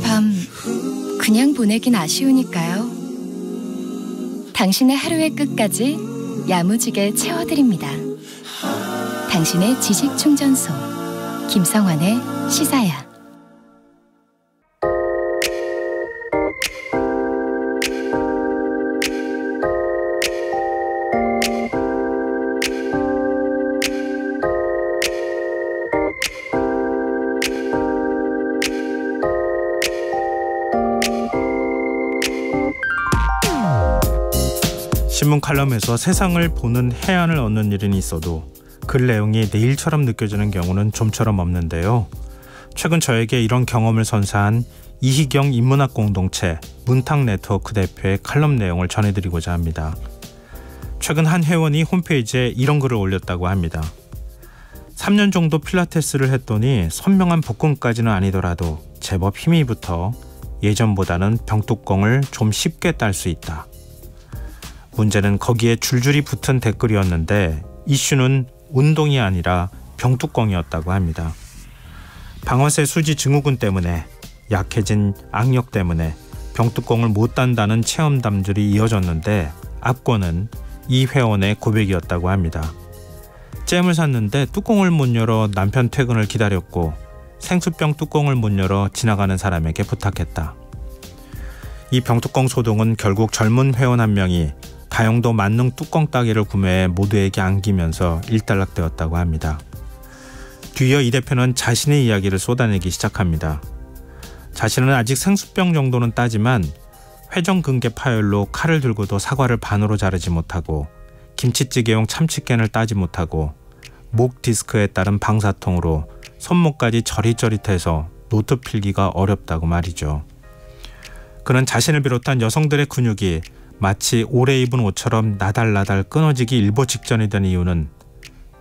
밤 그냥 보내긴 아쉬우니까요. 당신의 하루의 끝까지 야무지게 채워드립니다. 당신의 지식충전소 김성환의 시사야. 신문 칼럼에서 세상을 보는 해안을 얻는 일은 있어도 글 내용이 내일처럼 느껴지는 경우는 좀처럼 없는데요. 최근 저에게 이런 경험을 선사한 이희경 인문학 공동체 문탁 네트워크 대표의 칼럼 내용을 전해드리고자 합니다. 최근 한 회원이 홈페이지에 이런 글을 올렸다고 합니다. 3년 정도 필라테스를 했더니 선명한 복근까지는 아니더라도 제법 힘이 붙어 예전보다는 병뚜껑을 좀 쉽게 딸 수 있다. 문제는 거기에 줄줄이 붙은 댓글이었는데 이슈는 운동이 아니라 병뚜껑이었다고 합니다. 방아쇠 수지 증후군 때문에, 약해진 악력 때문에 병뚜껑을 못 딴다는 체험담들이 이어졌는데 앞권은 이 회원의 고백이었다고 합니다. 잼을 샀는데 뚜껑을 못 열어 남편 퇴근을 기다렸고 생수병 뚜껑을 못 열어 지나가는 사람에게 부탁했다. 이 병뚜껑 소동은 결국 젊은 회원 한 명이 다용도 만능 뚜껑 따개를 구매해 모두에게 안기면서 일단락되었다고 합니다. 뒤이어 이 대표는 자신의 이야기를 쏟아내기 시작합니다. 자신은 아직 생수병 정도는 따지만 회전근개 파열로 칼을 들고도 사과를 반으로 자르지 못하고 김치찌개용 참치캔을 따지 못하고 목 디스크에 따른 방사통으로 손목까지 저릿저릿해서 노트 필기가 어렵다고 말이죠. 그는 자신을 비롯한 여성들의 근육이 마치 오래 입은 옷처럼 나달나달 끊어지기 일보 직전이 된 이유는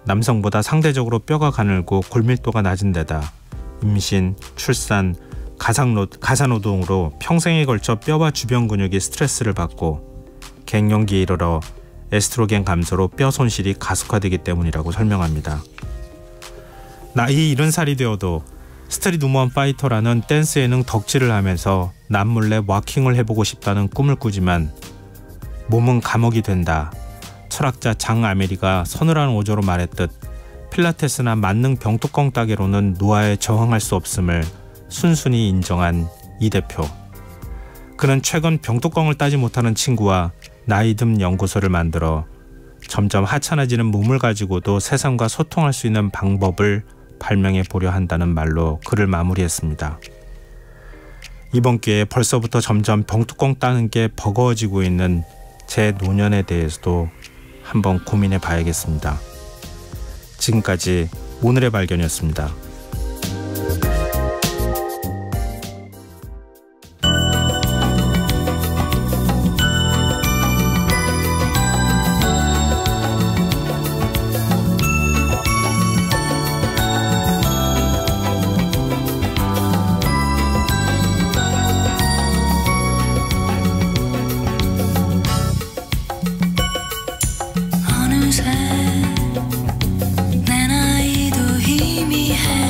남성보다 상대적으로 뼈가 가늘고 골밀도가 낮은 데다 임신, 출산, 가사노동으로 평생에 걸쳐 뼈와 주변 근육이 스트레스를 받고 갱년기에 이르러 에스트로겐 감소로 뼈 손실이 가속화되기 때문이라고 설명합니다. 나이 70살이 되어도 스트릿 우먼 파이터라는 댄스 예능 덕질을 하면서 남몰래 와킹을 해보고 싶다는 꿈을 꾸지만 몸은 감옥이 된다. 철학자 장 아메리가 서늘한 어조로 말했듯 필라테스나 만능 병뚜껑 따개로는 노화에 저항할 수 없음을 순순히 인정한 이 대표. 그는 최근 병뚜껑을 따지 못하는 친구와 나이듦 연구소를 만들어 점점 하찮아지는 몸을 가지고도 세상과 소통할 수 있는 방법을 발명해 보려 한다는 말로 글을 마무리했습니다. 이번 기회에 벌써부터 점점 병뚜껑 따는 게 버거워지고 있는 제 노년에 대해서도 한번 고민해 봐야겠습니다. 지금까지 오늘의 발견이었습니다. 내 나이도 희미해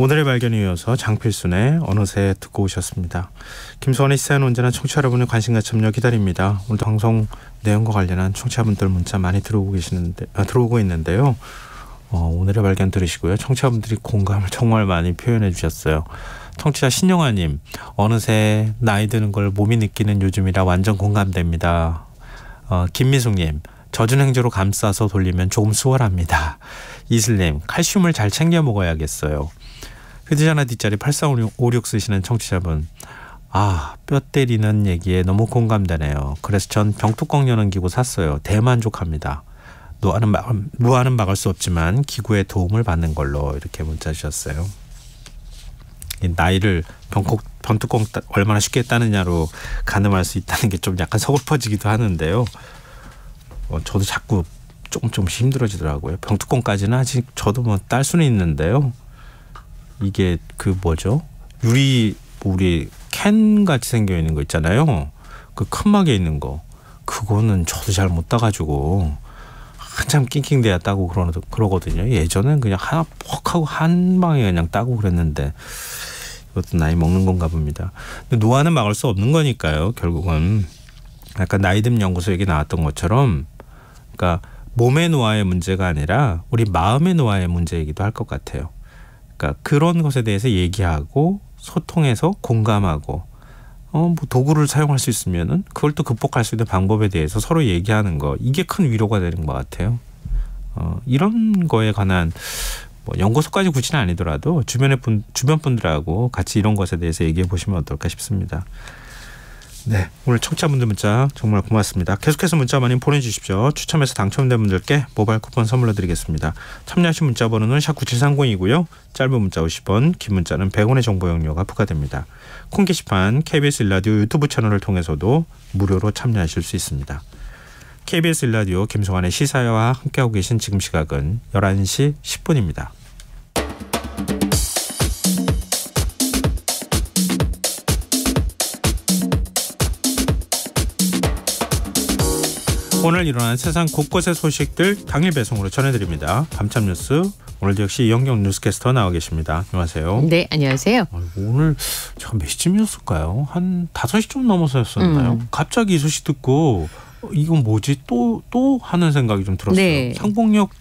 오늘의 발견에 이어서 장필순의 어느새 듣고 오셨습니다. 김소환의 시사는 언제나 청취자 여러분의 관심과 참여 기다립니다. 오늘도 방송 내용과 관련한 청취자분들 문자 많이 들어오고 있는데요. 오늘의 발견 들으시고요. 청취자분들이 공감을 정말 많이 표현해 주셨어요. 청취자 신영아님, 어느새 나이 드는 걸 몸이 느끼는 요즘이라 완전 공감됩니다. 김미숙님, 젖은 행주로 감싸서 돌리면 조금 수월합니다. 이슬님, 칼슘을 잘 챙겨 먹어야겠어요. 휴대전화 뒷자리 8356 쓰시는 청취자분, 뼈 때리는 얘기에 너무 공감되네요. 그래서 전 병뚜껑 여는 기구 샀어요. 대만족합니다. 무한은 막을 수 없지만 기구의 도움을 받는 걸로, 이렇게 문자 주셨어요. 이 나이를 병뚜껑 얼마나 쉽게 따느냐로 가늠할 수 있다는 게 좀 약간 서글퍼지기도 하는데요. 저도 자꾸 조금씩 힘들어지더라고요. 병뚜껑까지는 아직 저도 딸 수는 있는데요. 이게 우리 캔 같이 생겨 있는 거 있잖아요. 그 큰 막에 있는 거, 그거는 저도 잘 못 따가지고 한참 낑낑대야 따고 그러거든요. 예전엔 그냥 하나 퍽 하고 한 방에 그냥 따고 그랬는데, 이것도 나이 먹는 건가 봅니다. 근데 노화는 막을 수 없는 거니까요. 결국은 약간 나이듦 연구소 얘기 나왔던 것처럼, 그러니까 몸의 노화의 문제가 아니라 우리 마음의 노화의 문제이기도 할 것 같아요. 그러니까 그런 것에 대해서 얘기하고 소통해서 공감하고 도구를 사용할 수 있으면은 그걸 또 극복할 수 있는 방법에 대해서 서로 얘기하는 거, 이게 큰 위로가 되는 것 같아요. 이런 거에 관한 연구소까지 굳이는 아니더라도 주변 분들하고 같이 이런 것에 대해서 얘기해 보시면 어떨까 싶습니다. 네, 오늘 청취자분들 문자 정말 고맙습니다. 계속해서 문자 많이 보내주십시오. 추첨해서 당첨된 분들께 모바일 쿠폰 선물로 드리겠습니다. 참여하신 문자 번호는 샵 9730이고요. 짧은 문자 50원, 긴 문자는 100원의 정보 용료가 부과됩니다. 콩 게시판 KBS 1라디오 유튜브 채널을 통해서도 무료로 참여하실 수 있습니다. KBS 1라디오 김성환의 시사회와 함께하고 계신 지금 시각은 11시 10분입니다. 오늘 일어난 세상 곳곳의 소식들 당일 배송으로 전해드립니다. 밤참 뉴스, 오늘도 역시 이영경 뉴스캐스터 나와 계십니다. 안녕하세요. 네, 안녕하세요. 오늘 제가 몇 시쯤이었을까요? 한 5시 좀 넘어서였었나요? 갑자기 이 소식 듣고 이건 뭐지? 또 하는 생각이 좀 들었어요. 네.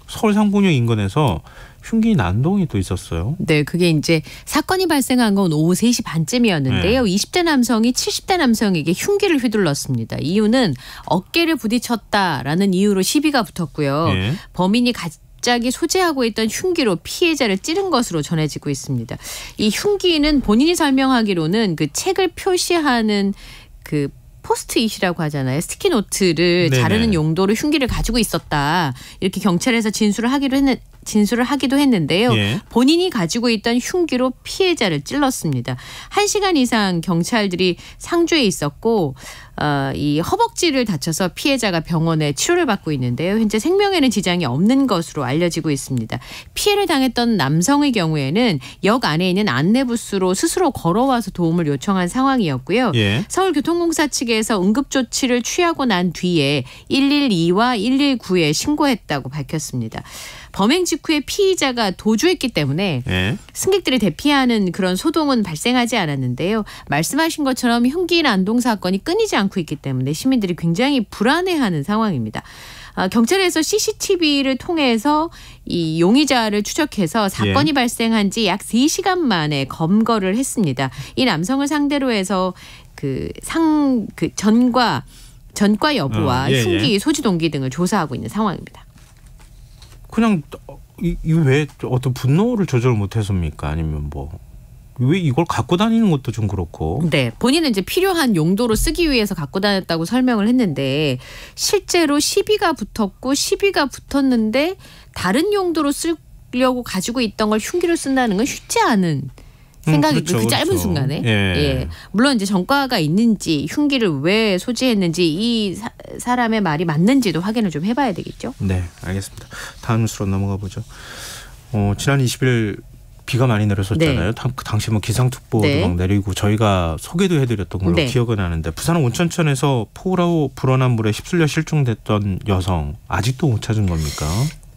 서울 상봉역 인근에서 흉기 난동이 또 있었어요. 네, 그게 이제 사건이 발생한 건 오후 3시 반쯤이었는데요. 네. 20대 남성이 70대 남성에게 흉기를 휘둘렀습니다. 이유는 어깨를 부딪혔다라는 이유로 시비가 붙었고요. 네. 범인이 갑자기 소지하고 있던 흉기로 피해자를 찌른 것으로 전해지고 있습니다. 이 흉기는 본인이 설명하기로는 그 책을 표시하는 그 포스트잇이라고 하잖아요. 스티키노트를 자르는 용도로 흉기를 가지고 있었다. 이렇게 경찰에서 진술을 하기도 했는데요. 예. 본인이 가지고 있던 흉기로 피해자를 찔렀습니다. 1시간 이상 경찰들이 상주에 있었고 이 허벅지를 다쳐서 피해자가 병원에 치료를 받고 있는데요. 현재 생명에는 지장이 없는 것으로 알려지고 있습니다. 피해를 당했던 남성의 경우에는 역 안에 있는 안내부스로 스스로 걸어와서 도움을 요청한 상황이었고요. 예. 서울교통공사 측에서 응급조치를 취하고 난 뒤에 112와 119에 신고했다고 밝혔습니다. 범행 직후에 피의자가 도주했기 때문에 승객들이 대피하는 그런 소동은 발생하지 않았는데요. 말씀하신 것처럼 흉기 난동 사건이 끊이지 않고 있기 때문에 시민들이 굉장히 불안해하는 상황입니다. 경찰에서 CCTV를 통해서 이 용의자를 추적해서 사건이 발생한 지 약 3시간 만에 검거를 했습니다. 이 남성을 상대로 해서 전과 여부와 흉기, 소지 동기 등을 조사하고 있는 상황입니다. 그냥 왜 어떤 분노를 조절 못해서입니까? 아니면 왜 이걸 갖고 다니는 것도 좀 그렇고. 네, 본인은 이제 필요한 용도로 쓰기 위해서 갖고 다녔다고 설명을 했는데 실제로 시비가 붙었는데 다른 용도로 쓰려고 가지고 있던 걸 흉기로 쓴다는 건 쉽지 않은 생각이 그 짧은 순간에. 예. 물론 이제 전과가 있는지 흉기를 왜 소지했는지 이 사람의 말이 맞는지도 확인을 좀 해봐야 되겠죠. 네, 알겠습니다. 다음 뉴스로 넘어가 보죠. 지난 20일 비가 많이 내렸었잖아요. 당시 기상특보도 막 내리고 저희가 소개도 해드렸던 걸로 기억은 나는데 부산 온천천에서 폭우로 불어난 물에 휩쓸려 실종됐던 여성 아직도 못 찾은 겁니까?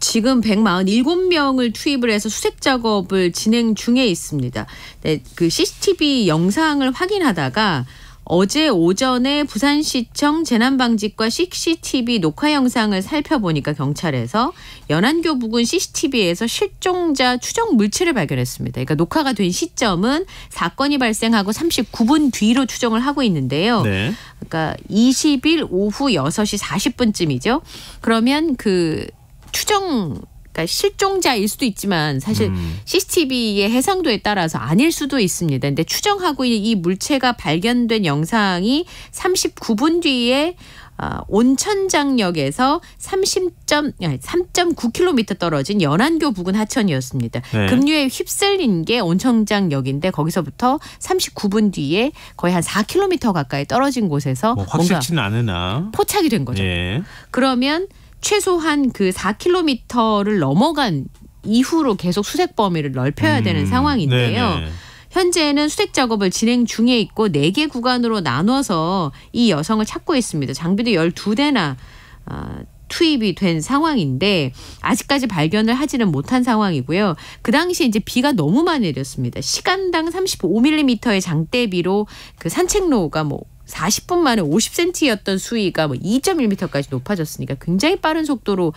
지금 147명을 투입을 해서 수색 작업을 진행 중에 있습니다. 네, 그 CCTV 영상을 확인하다가 어제 오전에 부산시청 재난방지과 CCTV 녹화 영상을 살펴보니까 경찰에서 연안교 부근 CCTV에서 실종자 추정 물체를 발견했습니다. 그러니까 녹화가 된 시점은 사건이 발생하고 39분 뒤로 추정을 하고 있는데요. 그러니까 20일 오후 6시 40분쯤이죠. 그러면 그 그러니까 실종자일 수도 있지만 사실 CCTV의 해상도에 따라서 아닐 수도 있습니다. 근데 추정하고 있는 이 물체가 발견된 영상이 39분 뒤에 온천장역에서 3.9km 떨어진 연안교 부근 하천이었습니다. 급류에 휩쓸린 게 온천장역인데 거기서부터 39분 뒤에 거의 한 4km 가까이 떨어진 곳에서 확실치는 않으나 포착이 된 거죠. 그러면 최소한 그 4km를 넘어간 이후로 계속 수색 범위를 넓혀야 되는 상황인데요. 현재는 수색 작업을 진행 중에 있고 4개 구간으로 나눠서 이 여성을 찾고 있습니다. 장비도 12대나 투입이 된 상황인데 아직까지 발견을 하지는 못한 상황이고요. 그 당시 이제 비가 너무 많이 내렸습니다. 시간당 35mm의 장대비로 그 산책로가 40분 만에 50cm였던 수위가 2.1m까지 높아졌으니까 굉장히 빠른 속도로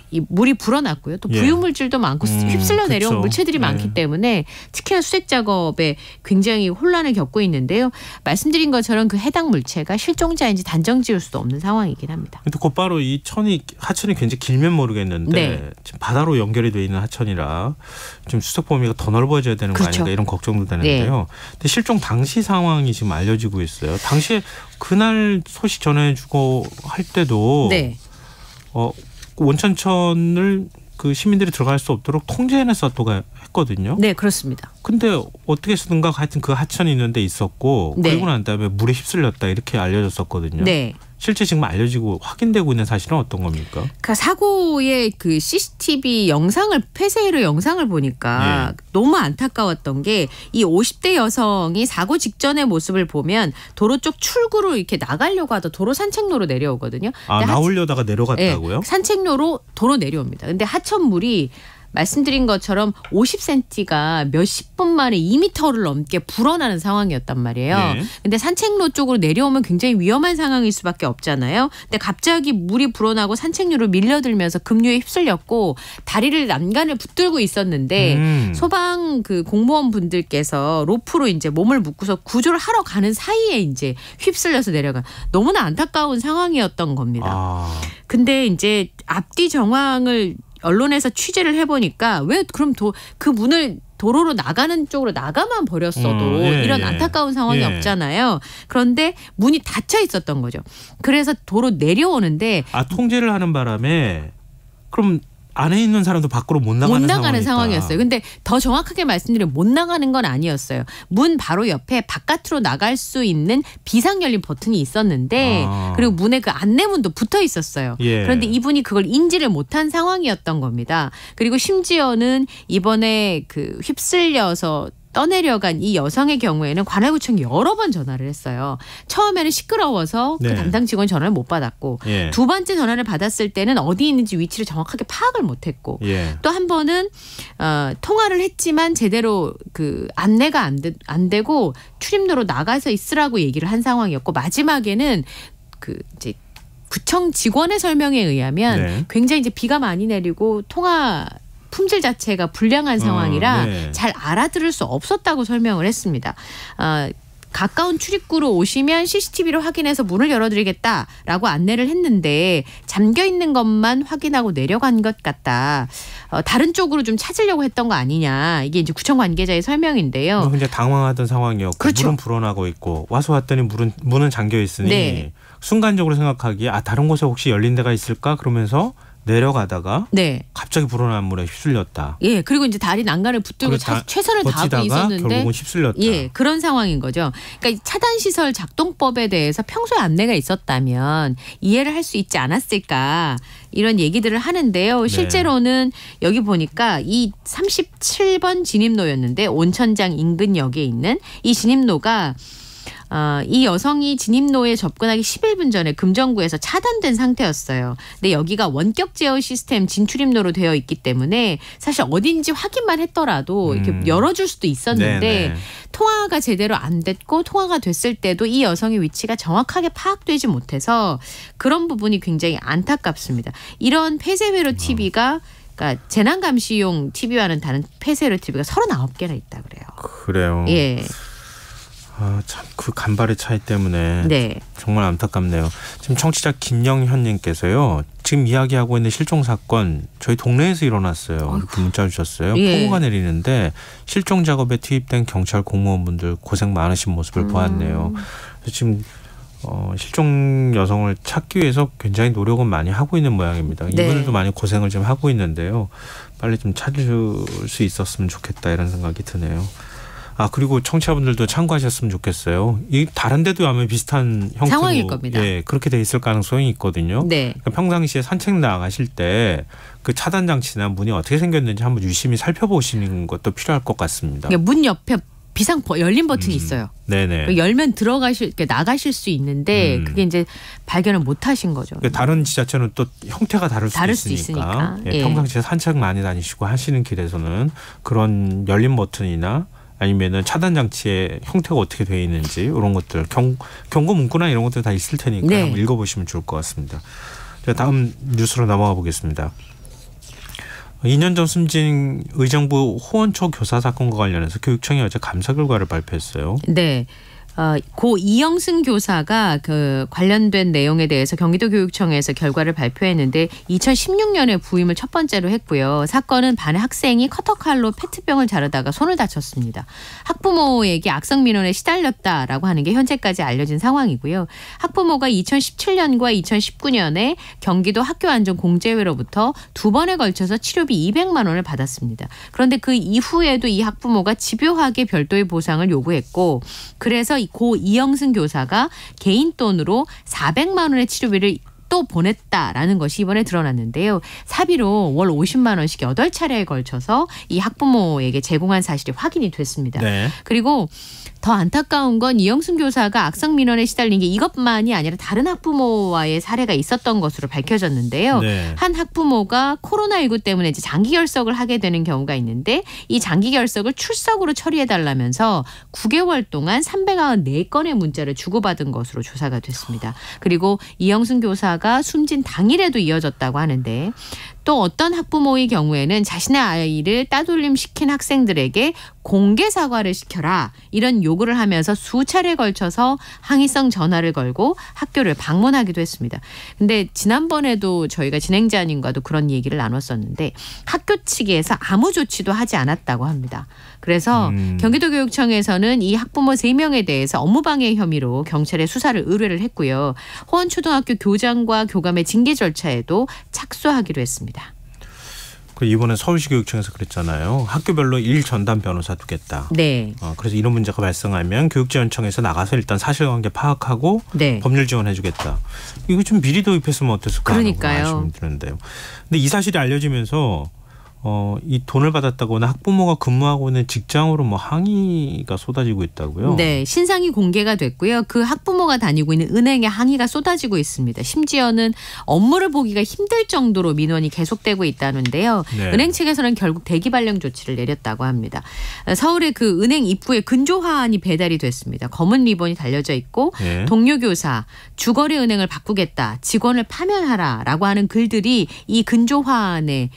이 물이 불어났고요. 또 부유물질도 많고 휩쓸려 내려온 물체들이 많기 때문에 특히나 수색 작업에 굉장히 혼란을 겪고 있는데요. 말씀드린 것처럼 그 해당 물체가 실종자인지 단정 지을 수도 없는 상황이긴 합니다. 근데 곧바로 이 하천이 굉장히 길면 모르겠는데 지금 바다로 연결이 돼 있는 하천이라 좀 수색 범위가 더 넓어져야 되는 거 아닌가 이런 걱정도 되는데요. 근데 실종 당시 상황이 지금 알려지고 있어요. 당시에 그날 소식 전해주고 할 때도 온천천을 그 시민들이 들어갈 수 없도록 통제해냈었다고 했거든요. 네, 그렇습니다. 근데 어떻게 쓰든가 하여튼 그 하천이 있는 데 있었고 그리고 난 다음에 물에 휩쓸렸다 이렇게 알려졌었거든요. 실제 지금 알려지고 확인되고 있는 사실은 어떤 겁니까? 그러니까 사고의 그 CCTV 폐쇄로 영상을 보니까 너무 안타까웠던 게 이 50대 여성이 사고 직전의 모습을 보면 도로 쪽 출구로 이렇게 나가려고 하다 도로 산책로로 내려오거든요. 나오려다가 내려갔다고요? 산책로로 도로 내려옵니다. 근데 하천물이 말씀드린 것처럼 50cm가 몇십 분 만에 2m를 넘게 불어나는 상황이었단 말이에요. 근데 산책로 쪽으로 내려오면 굉장히 위험한 상황일 수밖에 없잖아요. 근데 갑자기 물이 불어나고 산책로로 밀려들면서 급류에 휩쓸렸고 다리를 난간을 붙들고 있었는데 소방 그 공무원 분들께서 로프로 이제 몸을 묶고서 구조를 하러 가는 사이에 이제 휩쓸려서 내려간 너무나 안타까운 상황이었던 겁니다. 근데 이제 앞뒤 정황을 언론에서 취재를 해보니까 왜 그럼 그 문을 도로로 나가는 쪽으로 나가만 버렸어도 이런 안타까운 상황이 없잖아요. 그런데 문이 닫혀 있었던 거죠. 그래서 도로 내려오는데 통제를 하는 바람에 그럼 안에 있는 사람도 밖으로 못 나가는 상황이었어요. 근데 더 정확하게 말씀드리면 못 나가는 건 아니었어요. 문 바로 옆에 바깥으로 나갈 수 있는 비상 열림 버튼이 있었는데 그리고 문에 그 안내문도 붙어 있었어요. 그런데 이분이 그걸 인지를 못한 상황이었던 겁니다. 그리고 심지어는 이번에 그 휩쓸려서 떠내려간 이 여성의 경우에는 관할구청에 여러 번 전화를 했어요. 처음에는 시끄러워서 그 담당 직원 전화를 못 받았고 두 번째 전화를 받았을 때는 어디 있는지 위치를 정확하게 파악을 못했고 또 한 번은 통화를 했지만 제대로 그 안내가 안 되고 출입로로 나가서 있으라고 얘기를 한 상황이었고 마지막에는 그 이제 구청 직원의 설명에 의하면 굉장히 이제 비가 많이 내리고 통화 품질 자체가 불량한 상황이라 잘 알아들을 수 없었다고 설명을 했습니다. 가까운 출입구로 오시면 CCTV를 확인해서 문을 열어드리겠다라고 안내를 했는데 잠겨 있는 것만 확인하고 내려간 것 같다. 다른 쪽으로 좀 찾으려고 했던 거 아니냐. 이게 이제 구청 관계자의 설명인데요. 굉장히 당황하던 상황이었고 그렇죠. 물은 불어나고 있고 와서 왔더니 문은 잠겨 있으니 순간적으로 생각하기에 다른 곳에 혹시 열린 데가 있을까 그러면서 내려가다가 갑자기 불어난 물에 휩쓸렸다. 예, 그리고 이제 다리 난간을 붙들고 최선을 다하고 있었는데 결국은 휩쓸렸다. 예, 그런 상황인 거죠. 그러니까 차단 시설 작동법에 대해서 평소에 안내가 있었다면 이해를 할 수 있지 않았을까 이런 얘기들을 하는데요. 실제로는 여기 보니까 이 37번 진입로였는데 온천장 인근역에 있는 이 진입로가 이 여성이 진입로에 접근하기 11분 전에 금정구에서 차단된 상태였어요. 근데 여기가 원격 제어 시스템 진출입로로 되어 있기 때문에 사실 어딘지 확인만 했더라도 이렇게 열어줄 수도 있었는데 통화가 제대로 안 됐고 통화가 됐을 때도 이 여성의 위치가 정확하게 파악되지 못해서 그런 부분이 굉장히 안타깝습니다. 이런 폐쇄회로 TV가 그러니까 재난감시용 TV와는 다른 폐쇄회로 TV가 39개나 있다 그래요. 그래요. 예. 참 그 간발의 차이 때문에 정말 안타깝네요. 지금 청취자 김영현님께서요. 지금 이야기하고 있는 실종 사건 저희 동네에서 일어났어요. 이렇게 문자 주셨어요. 폭우가 내리는데 실종 작업에 투입된 경찰 공무원분들 고생 많으신 모습을 보았네요. 그래서 지금 실종 여성을 찾기 위해서 굉장히 노력은 많이 하고 있는 모양입니다. 이분들도 많이 고생을 좀 하고 있는데요. 빨리 좀 찾을 수 있었으면 좋겠다 이런 생각이 드네요. 그리고 청취자분들도 참고하셨으면 좋겠어요. 이 다른 데도 아마 비슷한 형태로 상황일 겁니다. 그렇게 돼 있을 가능성이 있거든요. 그러니까 평상시에 산책 나가실 때 그 차단 장치나 문이 어떻게 생겼는지 한번 유심히 살펴보시는 것도 필요할 것 같습니다. 그러니까 문 옆에 열린 버튼이 있어요. 네네. 열면 나가실 수 있는데 그게 이제 발견을 못 하신 거죠. 그러니까 다른 지자체는 또 형태가 다를 수 있으니까. 평상시에 산책 많이 다니시고 하시는 길에서는 그런 열린 버튼이나 아니면은 차단 장치의 형태가 어떻게 되어 있는지 이런 것들 경고 문구나 이런 것들 다 있을 테니까 한번 읽어보시면 좋을 것 같습니다. 다음 뉴스로 넘어가 보겠습니다. 2년 전 숨진 의정부 호원초 교사 사건과 관련해서 교육청이 어제 감사 결과를 발표했어요. 네. 고 이영승 교사가 그 관련된 내용에 대해서 경기도교육청에서 결과를 발표했는데 2016년에 부임을 첫 번째로 했고요. 사건은 반의 학생이 커터칼로 페트병을 자르다가 손을 다쳤습니다. 학부모에게 악성 민원에 시달렸다라고 하는 게 현재까지 알려진 상황이고요. 학부모가 2017년과 2019년에 경기도 학교안전공제회로부터 두 번에 걸쳐서 치료비 200만 원을 받았습니다. 그런데 그 이후에도 이 학부모가 집요하게 별도의 보상을 요구했고 그래서 고 이영승 교사가 개인 돈으로 400만 원의 치료비를 또 보냈다라는 것이 이번에 드러났는데요. 사비로 월 50만 원씩 8차례에 걸쳐서 이 학부모에게 제공한 사실이 확인이 됐습니다. 그리고 더 안타까운 건 이영승 교사가 악성 민원에 시달린 게 이것만이 아니라 다른 학부모와의 사례가 있었던 것으로 밝혀졌는데요. 한 학부모가 코로나19 때문에 이제 장기 결석을 하게 되는 경우가 있는데 이 장기 결석을 출석으로 처리해달라면서 9개월 동안 394건의 문자를 주고받은 것으로 조사가 됐습니다. 그리고 이영승 교사가 숨진 당일에도 이어졌다고 하는데 또 어떤 학부모의 경우에는 자신의 아이를 따돌림시킨 학생들에게 공개 사과를 시켜라 이런 요구를 하면서 수차례에 걸쳐서 항의성 전화를 걸고 학교를 방문하기도 했습니다. 근데 지난번에도 저희가 진행자님과도 그런 얘기를 나눴었는데 학교 측에서 아무 조치도 하지 않았다고 합니다. 그래서 경기도교육청에서는 이 학부모 3명에 대해서 업무방해 혐의로 경찰에 수사를 의뢰를 했고요. 호원초등학교 교장과 교감의 징계 절차에도 착수하기로 했습니다. 이번에 서울시 교육청에서 그랬잖아요. 학교별로 1전담 변호사 두겠다. 그래서 이런 문제가 발생하면 교육지원청에서 나가서 일단 사실관계 파악하고 법률 지원해 주겠다. 이거 좀 미리 도입했으면 어땠을까 하는 아쉬움이 드는데요. 근데 이 사실이 알려지면서 이 돈을 받았다거나 학부모가 근무하고 있는 직장으로 뭐 항의가 쏟아지고 있다고요? 네, 신상이 공개가 됐고요. 그 학부모가 다니고 있는 은행에 항의가 쏟아지고 있습니다. 심지어는 업무를 보기가 힘들 정도로 민원이 계속되고 있다는데요. 네. 은행 측에서는 결국 대기 발령 조치를 내렸다고 합니다. 서울의 그 은행 입구에 근조화환이 배달이 됐습니다. 검은 리본이 달려져 있고 네. 동료 교사, 주거래 은행을 바꾸겠다, 직원을 파면하라라고 하는 글들이 이 근조화환에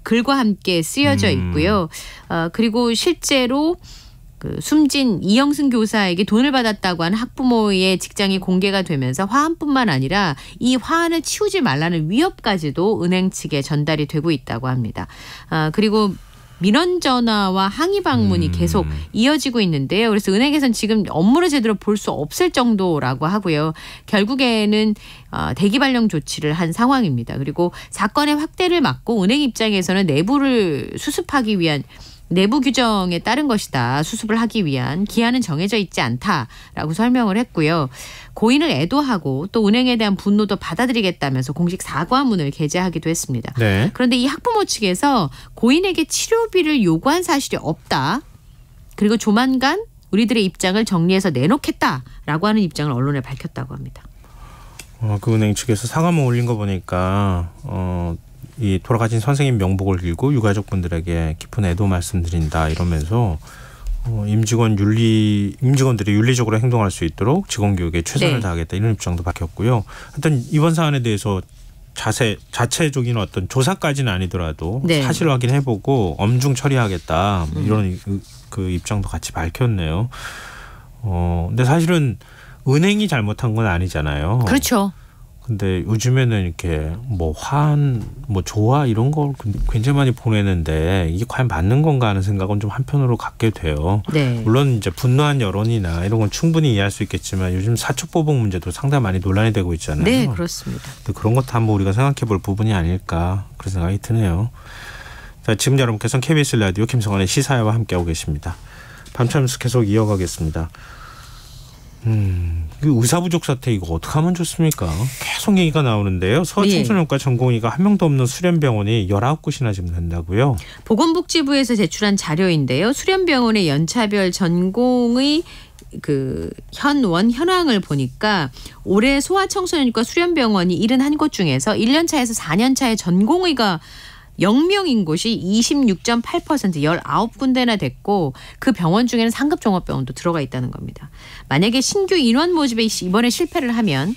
글과 함께 쓰여져 있고요. 그리고 실제로 그 숨진 이영승 교사에게 돈을 받았다고 하는 학부모의 직장이 공개가 되면서 화환뿐만 아니라 이 화환을 치우지 말라는 위협까지도 은행 측에 전달이 되고 있다고 합니다. 그리고 민원 전화와 항의 방문이 계속 이어지고 있는데요. 그래서 은행에서는 지금 업무를 제대로 볼 수 없을 정도라고 하고요. 결국에는 대기 발령 조치를 한 상황입니다. 그리고 사건의 확대를 막고 은행 입장에서는 내부를 수습하기 위한 내부 규정에 따른 것이다. 수습을 하기 위한 기한은 정해져 있지 않다라고 설명을 했고요. 고인을 애도하고 또 은행에 대한 분노도 받아들이겠다면서 공식 사과문을 게재하기도 했습니다. 네. 그런데 이 학부모 측에서 고인에게 치료비를 요구한 사실이 없다. 그리고 조만간 우리들의 입장을 정리해서 내놓겠다라고 하는 입장을 언론에 밝혔다고 합니다. 그 은행 측에서 사과문 올린 거 보니까 이 돌아가신 선생님 명복을 빌고 유가족분들에게 깊은 애도 말씀드린다 이러면서 임직원들이 윤리적으로 행동할 수 있도록 직원 교육에 최선을 네. 다하겠다 이런 입장도 밝혔고요. 하여튼 이번 사안에 대해서 자체적인 어떤 조사까지는 아니더라도 네. 사실 확인해보고 엄중 처리하겠다 이런 그 입장도 같이 밝혔네요. 근데 사실은 은행이 잘못한 건 아니잖아요. 그렇죠. 근데 요즘에는 이렇게 뭐 화환, 뭐 조화 이런 걸 굉장히 많이 보내는데 이게 과연 맞는 건가 하는 생각은 좀 한편으로 갖게 돼요. 네. 물론 이제 분노한 여론이나 이런 건 충분히 이해할 수 있겠지만 요즘 사촉보복 문제도 상당히 많이 논란이 되고 있잖아요. 네, 그렇습니다. 근데 그런 것도 한번 우리가 생각해 볼 부분이 아닐까 그런 생각이 드네요. 자, 지금 여러분께서는 KBS 라디오 김성환의 시사회와 함께하고 계십니다. 밤참수 계속 이어가겠습니다. 의사 부족 사태 이거 어떻게 하면 좋습니까? 계속 얘기가 나오는데요. 서울청소년과 전공의가 한 명도 없는 수련병원이 19곳이나 지금 된다고요. 보건복지부에서 제출한 자료인데요. 수련병원의 연차별 전공의 그 현황을 보니까 올해 소아청소년과 수련병원이 71곳 중에서 1년 차에서 4년 차의 전공의가 0명인 곳이 26.8% 19군데나 됐고 그 병원 중에는 상급 종합병원도 들어가 있다는 겁니다. 만약에 신규 인원 모집에 이번에 실패를 하면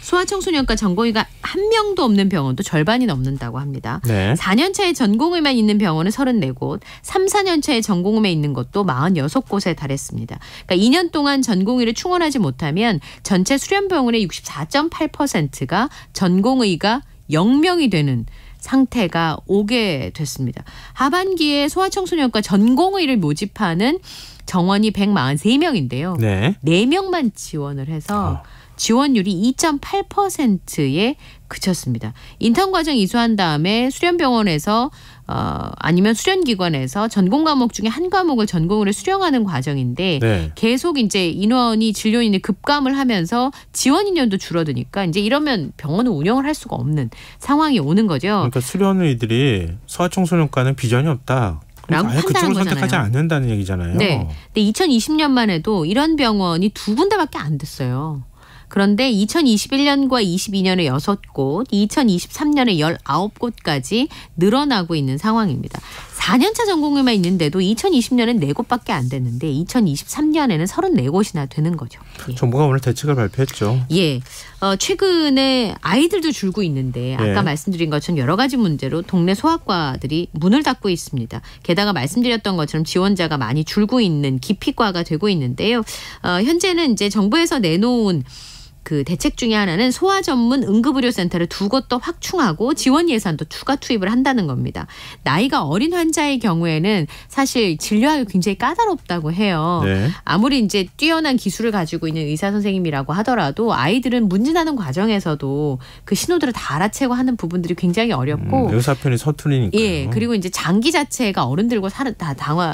소아청소년과 전공의가 한 명도 없는 병원도 절반이 넘는다고 합니다. 네. 4년 차에 전공의만 있는 병원은 34곳, 3, 4년 차에 전공의만 있는 곳도 46곳에 달했습니다. 그러니까 2년 동안 전공의를 충원하지 못하면 전체 수련병원의 64.8%가 전공의가 0명이 되는 상태가 오게 됐습니다. 하반기에 소아청소년과 전공의를 모집하는 정원이 143명인데요. 네. 4명만 지원을 해서 지원율이 2.8%에 그쳤습니다. 인턴 과정 이수한 다음에 수련병원에서 아니면 수련기관에서 전공 과목 중에 한 과목을 전공으로 수령하는 과정인데 네. 계속 이제 인원이 진료인이 급감을 하면서 지원 인원도 줄어드니까 이제 이러면 병원을 운영을 할 수가 없는 상황이 오는 거죠. 그러니까 수련의들이 소아청소년과는 비전이 없다. 아예 그쪽을 선택하지 않는다는 얘기잖아요. 네. 근데 2020년만 해도 이런 병원이 2군데밖에 안 됐어요. 그런데 2021년과 22년에 6곳, 2023년에 19곳까지 늘어나고 있는 상황입니다. 4년차 전공의만 있는데도 2020년엔 4곳밖에 안 됐는데 2023년에는 34곳이나 되는 거죠. 예. 정부가 오늘 대책을 발표했죠. 예, 최근에 아이들도 줄고 있는데 아까 예. 말씀드린 것처럼 여러 가지 문제로 동네 소아과들이 문을 닫고 있습니다. 게다가 말씀드렸던 것처럼 지원자가 많이 줄고 있는 기피과가 되고 있는데요. 현재는 이제 정부에서 내놓은 그 대책 중에 하나는 소아 전문 응급의료센터를 2곳 더 확충하고 지원 예산도 추가 투입을 한다는 겁니다. 나이가 어린 환자의 경우에는 사실 진료하기 굉장히 까다롭다고 해요. 네. 아무리 이제 뛰어난 기술을 가지고 있는 의사 선생님이라고 하더라도 아이들은 문진하는 과정에서도 그 신호들을 다 알아채고 하는 부분들이 굉장히 어렵고 의사편이 서툴리니까요. 예, 그리고 이제 장기 자체가 어른들과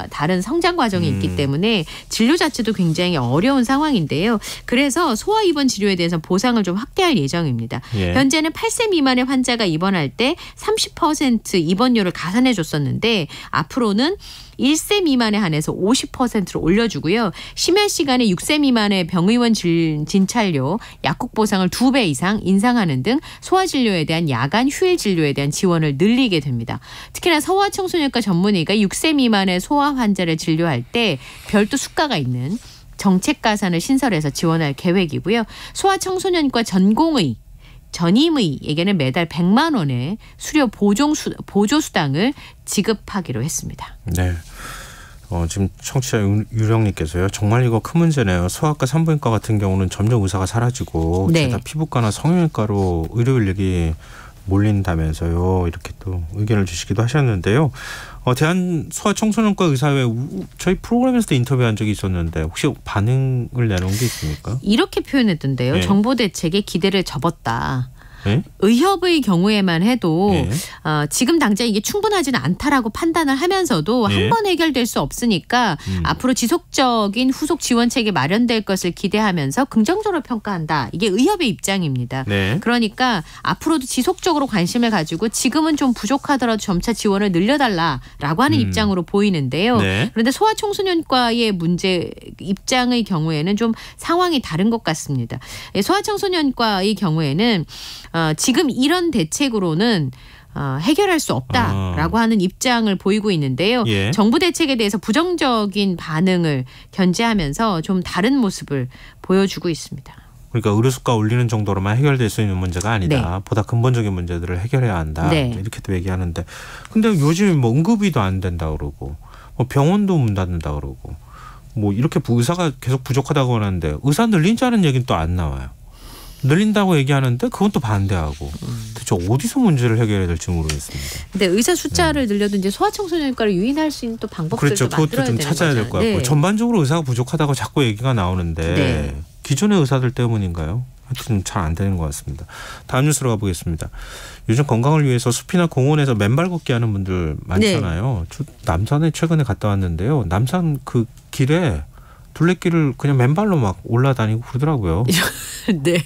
다른 성장 과정이 있기 때문에 진료 자체도 굉장히 어려운 상황인데요. 그래서 소아 입원 치료에 대해서 보상을 좀 확대할 예정입니다. 예. 현재는 8세 미만의 환자가 입원할 때 30% 입원료를 가산해 줬었는데 앞으로는 1세 미만에 한해서 50%로 올려주고요. 심야 시간에 6세 미만의 병의원 진찰료, 약국 보상을 2배 이상 인상하는 등 소아진료에 대한 야간 휴일 진료에 대한 지원을 늘리게 됩니다. 특히나 소아청소년과 전문의가 6세 미만의 소아 환자를 진료할 때 별도 수가가 있는 정책 가산을 신설해서 지원할 계획이고요. 소아청소년과 전임의에게는 매달 100만 원의 수료 보조수당을 지급하기로 했습니다. 네. 지금 청취자 유령님께서요. 정말 이거 큰 문제네요. 소아과 산부인과 같은 경우는 점점 의사가 사라지고 네. 게다가 피부과나 성형외과로 의료 인력이 몰린다면서요. 이렇게 또 의견을 주시기도 하셨는데요. 대한소아청소년과 의사회 저희 프로그램에서도 인터뷰한 적이 있었는데 혹시 반응을 내놓은 게 있습니까? 이렇게 표현했던데요. 네. 정보 대책에 기대를 접었다. 네? 의협의 경우에만 해도 네. 지금 당장 이게 충분하지는 않다라고 판단을 하면서도 네. 한 번 해결될 수 없으니까 앞으로 지속적인 후속 지원책이 마련될 것을 기대하면서 긍정적으로 평가한다. 이게 의협의 입장입니다. 네. 그러니까 앞으로도 지속적으로 관심을 가지고 지금은 좀 부족하더라도 점차 지원을 늘려달라라고 하는 입장으로 보이는데요. 네. 그런데 소아청소년과의 문제 입장의 경우에는 좀 상황이 다른 것 같습니다. 소아청소년과의 경우에는 지금 이런 대책으로는 해결할 수 없다라고 하는 입장을 보이고 있는데요. 예. 정부 대책에 대해서 부정적인 반응을 견제하면서 좀 다른 모습을 보여주고 있습니다. 그러니까 의료수가 올리는 정도로만 해결될 수 있는 문제가 아니다. 네. 보다 근본적인 문제들을 해결해야 한다. 네. 이렇게도 얘기하는데 근데 요즘 뭐 응급의도 안 된다 그러고 뭐 병원도 문 닫는다 그러고 뭐 이렇게 의사가 계속 부족하다고 하는데 의사 늘린다는 얘기는 또 안 나와요. 늘린다고 얘기하는데 그건 또 반대하고 대체 어디서 문제를 해결해야 될지 모르겠습니다. 근데 의사 숫자를 늘려도 이제 소아청소년과를 유인할 수 있는 또 방법들도 그렇죠. 만들어야 그것도 좀 되는 찾아야 될 것 같고 네. 전반적으로 의사가 부족하다고 자꾸 얘기가 나오는데 네. 기존의 의사들 때문인가요? 하여튼 잘 안 되는 것 같습니다. 다음 뉴스로 가보겠습니다. 요즘 건강을 위해서 숲이나 공원에서 맨발 걷기 하는 분들 많잖아요. 저 남산에 최근에 갔다 왔는데요. 남산 그 길에 둘레길을 그냥 맨발로 막 올라다니고 그러더라고요. 네.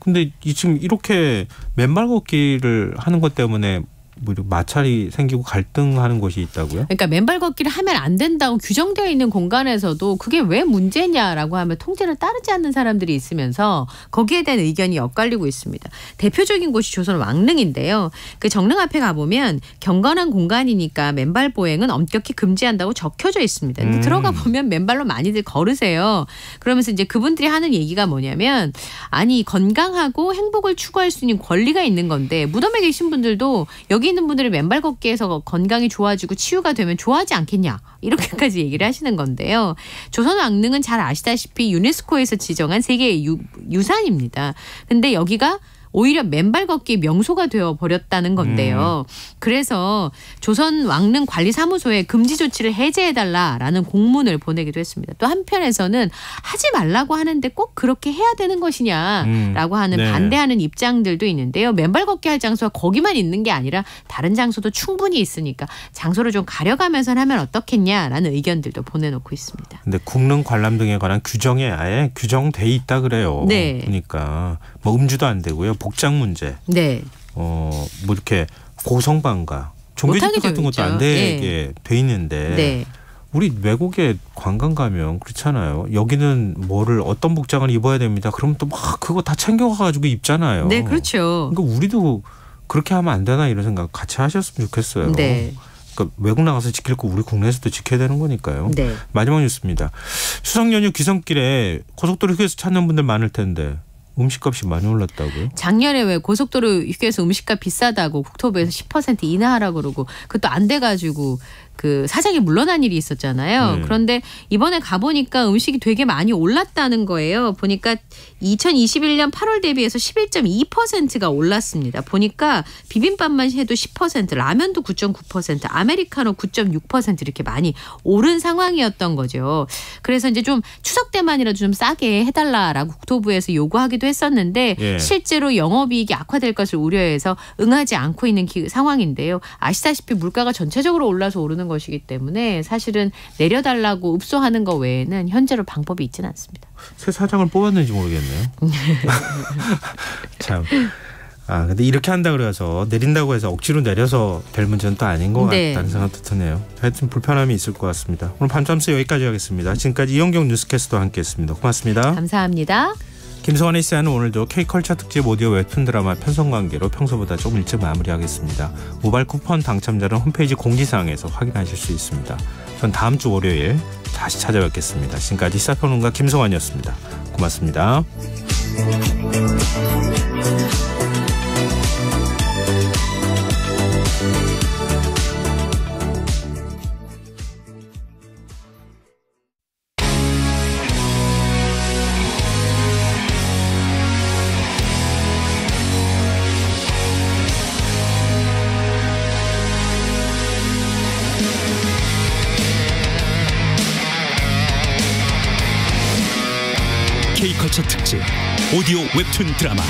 근데 지금 이렇게 맨발 걷기를 하는 것 때문에 뭐 마찰이 생기고 갈등하는 곳이 있다고요? 그러니까 맨발 걷기를 하면 안 된다고 규정되어 있는 공간에서도 그게 왜 문제냐라고 하면 통제를 따르지 않는 사람들이 있으면서 거기에 대한 의견이 엇갈리고 있습니다. 대표적인 곳이 조선 왕릉인데요. 그 정릉 앞에 가보면 경건한 공간이니까 맨발 보행은 엄격히 금지한다고 적혀져 있습니다. 근데 들어가 보면 맨발로 많이들 걸으세요. 그러면서 이제 그분들이 하는 얘기가 뭐냐면 아니 건강하고 행복을 추구할 수 있는 권리가 있는 건데 무덤에 계신 분들도 여기 있는 분들이 맨발 걷기에서 건강이 좋아지고 치유가 되면 좋아하지 않겠냐 이렇게까지 얘기를 하시는 건데요. 조선 왕릉은 잘 아시다시피 유네스코에서 지정한 세계 유산입니다. 근데 여기가 오히려 맨발 걷기 명소가 되어 버렸다는 건데요. 그래서 조선 왕릉 관리사무소에 금지 조치를 해제해달라라는 공문을 보내기도 했습니다. 또 한편에서는 하지 말라고 하는데 꼭 그렇게 해야 되는 것이냐라고 하는 네. 반대하는 입장들도 있는데요. 맨발 걷기 할 장소가 거기만 있는 게 아니라 다른 장소도 충분히 있으니까 장소를 좀 가려가면서 하면 어떻겠냐라는 의견들도 보내놓고 있습니다. 근데 국릉 관람 등에 관한 규정에 아예 규정돼 있다 그래요. 네. 그러니까 뭐 음주도 안 되고요. 복장 문제. 네. 뭐 이렇게 고성방가 종교 집회 같은 것도 안 되게 돼 있는데 네. 우리 외국에 관광 가면 그렇잖아요. 여기는 뭐를 어떤 복장을 입어야 됩니다. 그러면 또 막 그거 다 챙겨가지고 입잖아요. 네, 그렇죠. 그러니까 우리도 그렇게 하면 안 되나 이런 생각 같이 하셨으면 좋겠어요. 네. 그러니까 외국 나가서 지킬 거 우리 국내에서도 지켜야 되는 거니까요. 네. 마지막 뉴스입니다. 추석 연휴 귀성길에 고속도로 휴게소 찾는 분들 많을 텐데 음식값이 많이 올랐다고요? 작년에 왜 고속도로 휴게소 음식값 비싸다고 국토부에서 10% 인하하라고 그러고 그것도 안 돼가지고 그 사장이 물러난 일이 있었잖아요. 네. 그런데 이번에 가보니까 음식이 되게 많이 올랐다는 거예요. 보니까 2021년 8월 대비해서 11.2%가 올랐습니다. 보니까 비빔밥만 해도 10%, 라면도 9.9%, 아메리카노 9.6% 이렇게 많이 오른 상황이었던 거죠. 그래서 이제 좀 추석 때만이라도 좀 싸게 해달라라고 국토부에서 요구하기도 했었는데 예. 실제로 영업이익이 악화될 것을 우려해서 응하지 않고 있는 상황인데요. 아시다시피 물가가 전체적으로 올라서 오르는 것이기 때문에 사실은 내려달라고 읍소하는 것 외에는 현재로 방법이 있지는 않습니다. 새 사장을 뽑았는지 모르겠네요. 참. 근데 이렇게 한다 그래서 내린다고 해서 억지로 내려서 될 문제는 또 아닌 것 같다는 생각도 드네요. 하여튼 불편함이 있을 것 같습니다. 오늘 밤잠스 여기까지 하겠습니다. 지금까지 이영경 뉴스캐스터와 함께했습니다. 고맙습니다. 감사합니다. 김성환의 시사는 오늘도 K컬처 특집 오디오 웹툰 드라마 편성관계로 평소보다 조금 일찍 마무리하겠습니다. 모바일 쿠폰 당첨자는 홈페이지 공지사항에서 확인하실 수 있습니다. 전 다음 주 월요일 다시 찾아뵙겠습니다. 지금까지 시사평론가 김성환이었습니다. 고맙습니다. K컬처 특집 오디오 웹툰 드라마